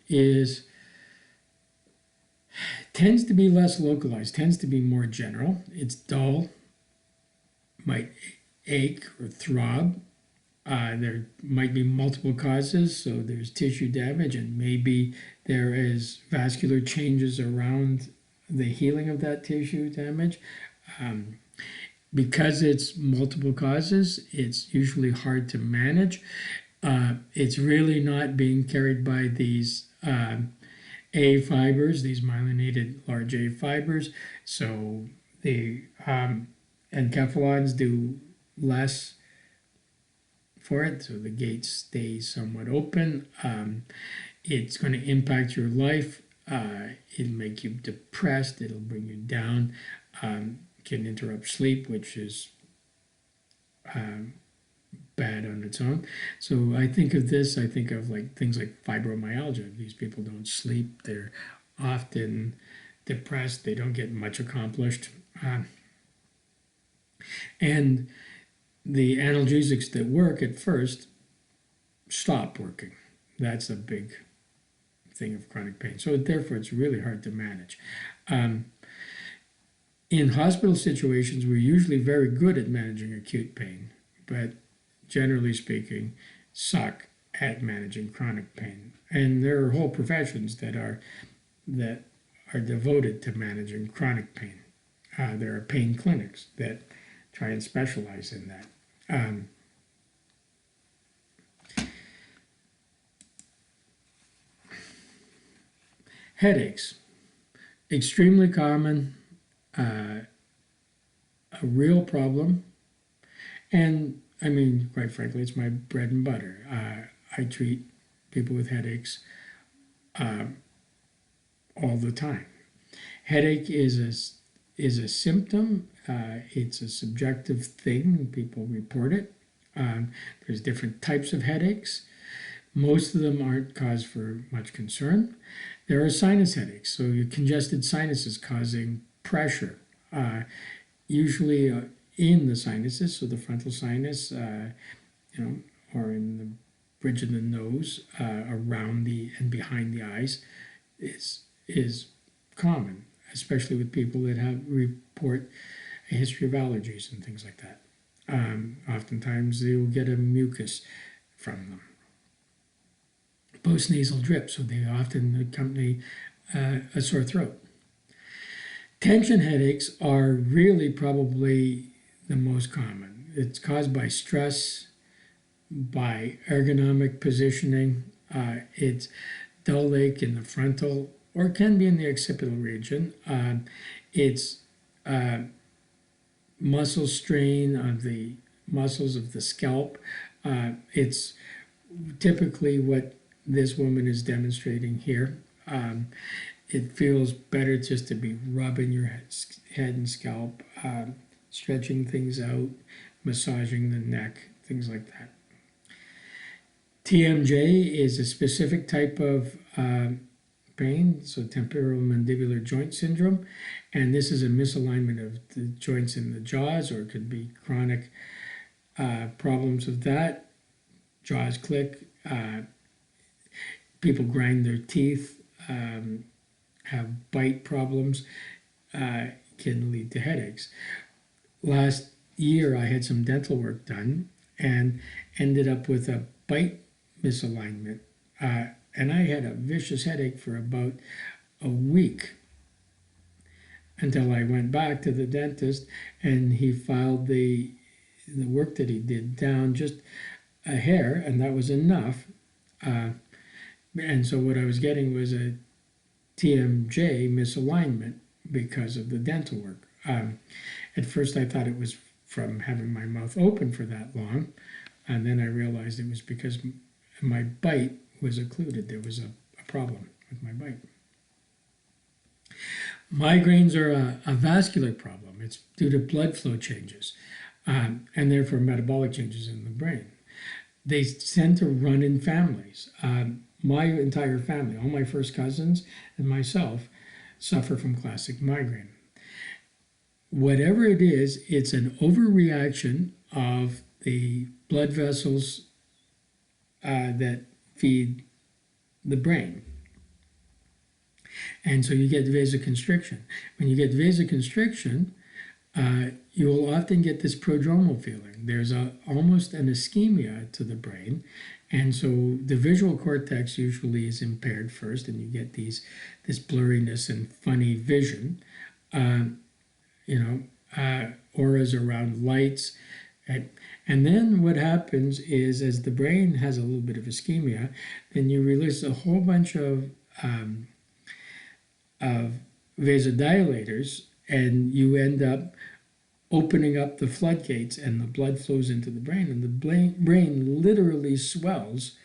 tends to be less localized, tends to be more general. It's dull, might ache or throb. There might be multiple causes, so there's tissue damage, and maybe there is vascular changes around the healing of that tissue damage. Because it's multiple causes, it's usually hard to manage. It's really not being carried by these A fibers, these myelinated large A fibers. So the enkephalons do less for it, so the gate stays somewhat open. It's going to impact your life. It'll make you depressed. It'll bring you down. Can interrupt sleep, which is bad on its own. So I think of this, I think of like things like fibromyalgia. These people don't sleep. They're often depressed. They don't get much accomplished. And the analgesics that work at first stop working. That's a big thing of chronic pain. So therefore, it's really hard to manage. In hospital situations, we're usually very good at managing acute pain, but generally speaking, suck at managing chronic pain. And there are whole professions that are devoted to managing chronic pain. There are pain clinics that try and specialize in that. Headaches, extremely common, a real problem, and I mean, quite frankly, it's my bread and butter. I treat people with headaches all the time. Headache is a symptom. It's a subjective thing. People report it. There's different types of headaches. Most of them aren't cause for much concern. There are sinus headaches, so your congested sinuses causing pressure, usually in the sinuses, so the frontal sinus, or in the bridge of the nose, around and behind the eyes, is common, especially with people that report a history of allergies and things like that. Oftentimes they will get a mucus from them. Postnasal drip, so they often accompany a sore throat. Tension headaches are really probably the most common. It's caused by stress, by ergonomic positioning. It's dull ache in the frontal, or can be in the occipital region. It's muscle strain of the muscles of the scalp. It's typically what this woman is demonstrating here. It feels better just to be rubbing your head and scalp, stretching things out, massaging the neck, things like that. TMJ is a specific type of pain, so temporal mandibular joint syndrome, and this is a misalignment of the joints in the jaws, or it could be chronic problems of that. Jaws click, people grind their teeth, have bite problems, can lead to headaches. Last year I had some dental work done and ended up with a bite misalignment, and I had a vicious headache for about a week until I went back to the dentist and he filed the the work that he did down just a hair, and that was enough. And so what I was getting was a Tmj misalignment because of the dental work. At first I thought it was from having my mouth open for that long, and then I realized it was because my bite was occluded. There was a problem with my bite. Migraines are a vascular problem. It's due to blood flow changes, and therefore metabolic changes in the brain. They tend to run in families. My entire family, all my first cousins and myself, suffer from classic migraine. Whatever it is, it's an overreaction of the blood vessels that feed the brain. And so you get vasoconstriction. When you get vasoconstriction, you will often get this prodromal feeling. There's almost an ischemia to the brain. And so the visual cortex usually is impaired first, and you get this blurriness and funny vision. Auras around lights. And then what happens is, as the brain has a little bit of ischemia, then you release a whole bunch of vasodilators, and you end up opening up the floodgates, and the blood flows into the brain, and the brain literally swells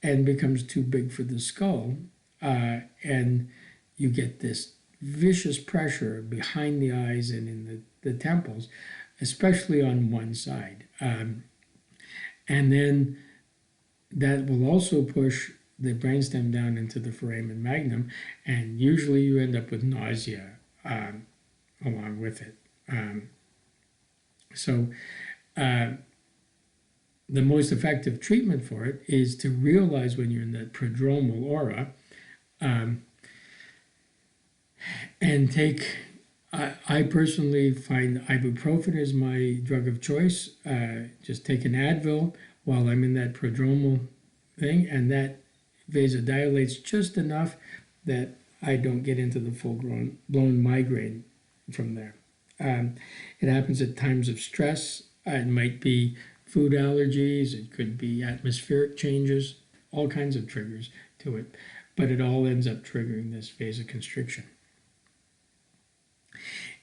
and becomes too big for the skull, and you get this vicious pressure behind the eyes and in the temples, especially on one side. And then that will also push the brainstem down into the foramen magnum, and usually you end up with nausea along with it. So the most effective treatment for it is to realize when you're in that prodromal aura, and take, I personally find ibuprofen is my drug of choice. Just take an Advil while I'm in that prodromal thing, and that vasodilates just enough that I don't get into the full-blown migraine from there. It happens at times of stress. It might be food allergies. It could be atmospheric changes, all kinds of triggers to it. But it all ends up triggering this vasoconstriction.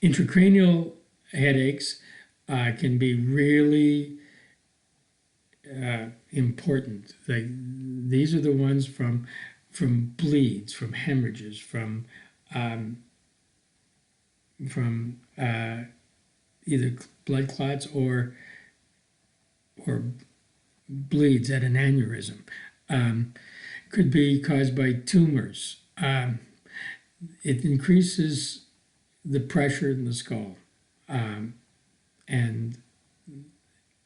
Intracranial headaches can be really important. These are the ones from bleeds, from hemorrhages, from either blood clots or bleeds at an aneurysm. Could be caused by tumors. It increases the pressure in the skull, and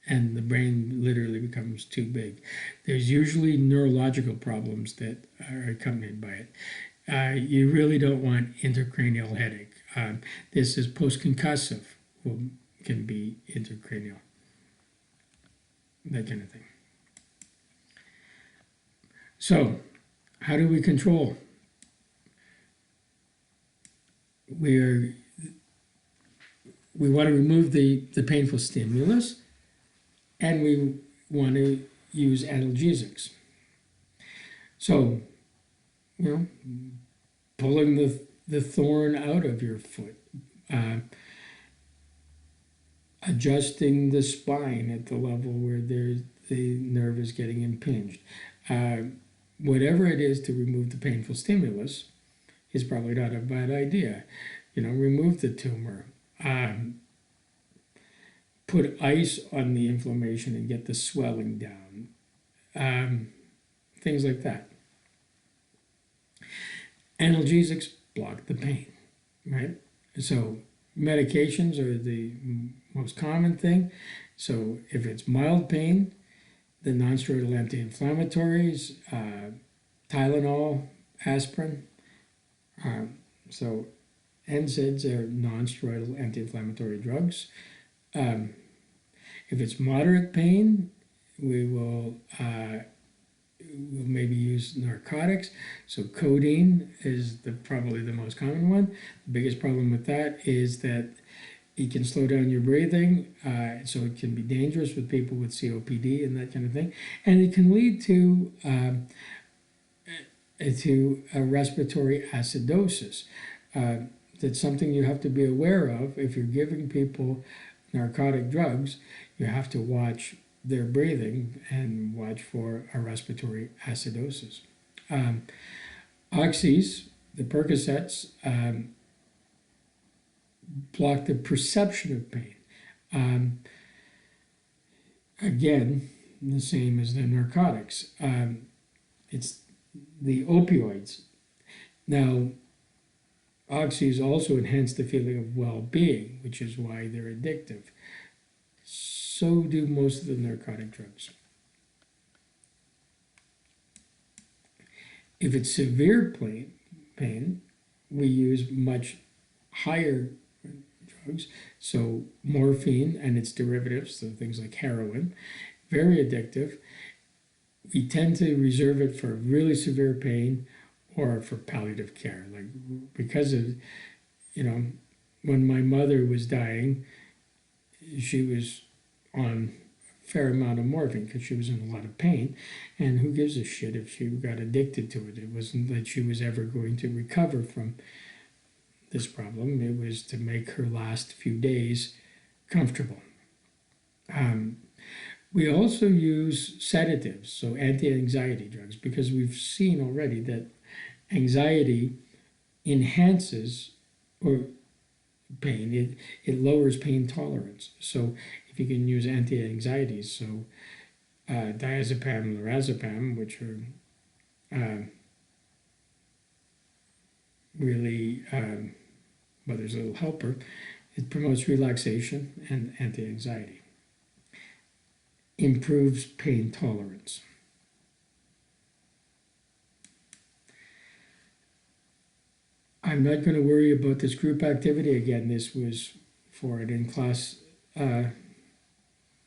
the brain literally becomes too big. There's usually neurological problems that are accompanied by it. You really don't want intracranial headache. This is post-concussive, can be intracranial, that kind of thing. So, how do we control? We want to remove the painful stimulus, and we want to use analgesics. So, pulling the thorn out of your foot, adjusting the spine at the level where the nerve is getting impinged. Whatever it is to remove the painful stimulus is probably not a bad idea. Remove the tumor. Put ice on the inflammation and get the swelling down. Things like that. Analgesics block the pain, right? So medications are the most common thing. So if it's mild pain, the non-steroidal anti-inflammatories, Tylenol, aspirin. So NSAIDs are non-steroidal anti-inflammatory drugs. If it's moderate pain, we will we'll maybe use narcotics. So codeine is probably the most common one. The biggest problem with that is that It can slow down your breathing, so it can be dangerous with people with COPD and that kind of thing. And it can lead to a respiratory acidosis. That's something you have to be aware of. If you're giving people narcotic drugs, you have to watch their breathing and watch for a respiratory acidosis. Oxys, the Percocets, block the perception of pain. Again, the same as the narcotics. It's the opioids. Now, oxys also enhance the feeling of well-being, which is why they're addictive. So do most of the narcotic drugs. If it's severe pain, we use much higher drugs, so morphine and its derivatives, so things like heroin, very addictive. We tend to reserve it for really severe pain or for palliative care, like because of, when my mother was dying, she was on a fair amount of morphine because she was in a lot of pain, and who gives a shit if she got addicted to it? It wasn't that she was ever going to recover from this problem. It was to make her last few days comfortable. We also use sedatives, so anti-anxiety drugs, because we've seen already that anxiety enhances or pain. It lowers pain tolerance. So if you can use anti-anxieties, so diazepam, lorazepam, which are really, well, there's a little helper. It promotes relaxation and anti-anxiety. Improves pain tolerance. I'm not going to worry about this group activity again. This was for an in-class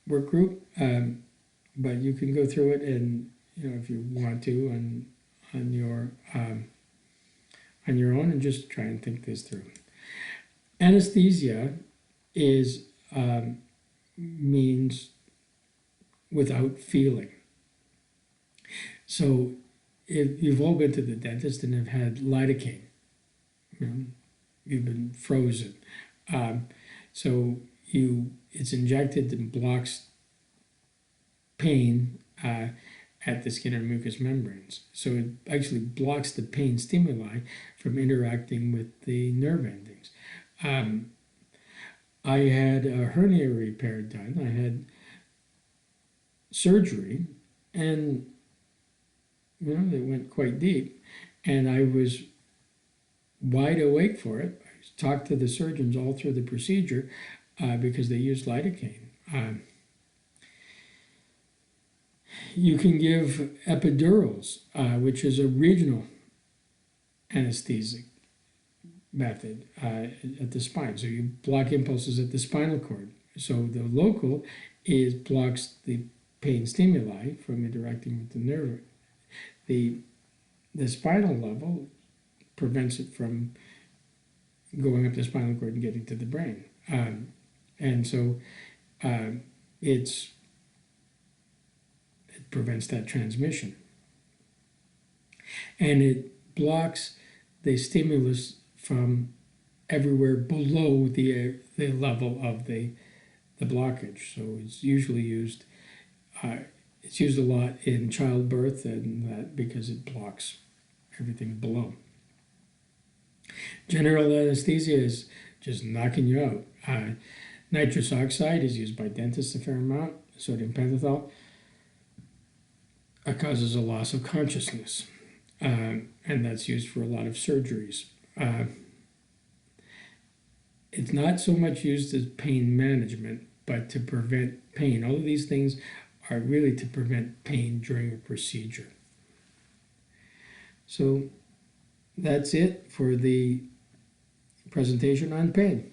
work group, but you can go through it, and if you want to, on your own, and just try and think this through. Anesthesia means without feeling. So if you've all been to the dentist and have had lidocaine, you've been frozen. So it's injected and blocks pain at the skin and mucous membranes. So it actually blocks the pain stimuli from interacting with the nerve endings. I had a hernia repair done. I had surgery, and they went quite deep, and I was wide awake for it. I talked to the surgeons all through the procedure because they used lidocaine. You can give epidurals, which is a regional anesthetic method at the spine. So you block impulses at the spinal cord. So the local blocks the pain stimuli from interacting with the nerve. The spinal level prevents it from going up the spinal cord and getting to the brain. And so it prevents that transmission. And it blocks the stimulus from everywhere below the level of the blockage. So it's usually used, it's used a lot in childbirth, and that because it blocks everything below. General anesthesia is just knocking you out. Nitrous oxide is used by dentists a fair amount. Sodium pentothal causes a loss of consciousness, and that's used for a lot of surgeries. It's not so much used as pain management, but to prevent pain. All of these things are really to prevent pain during a procedure. So that's it for the presentation on pain.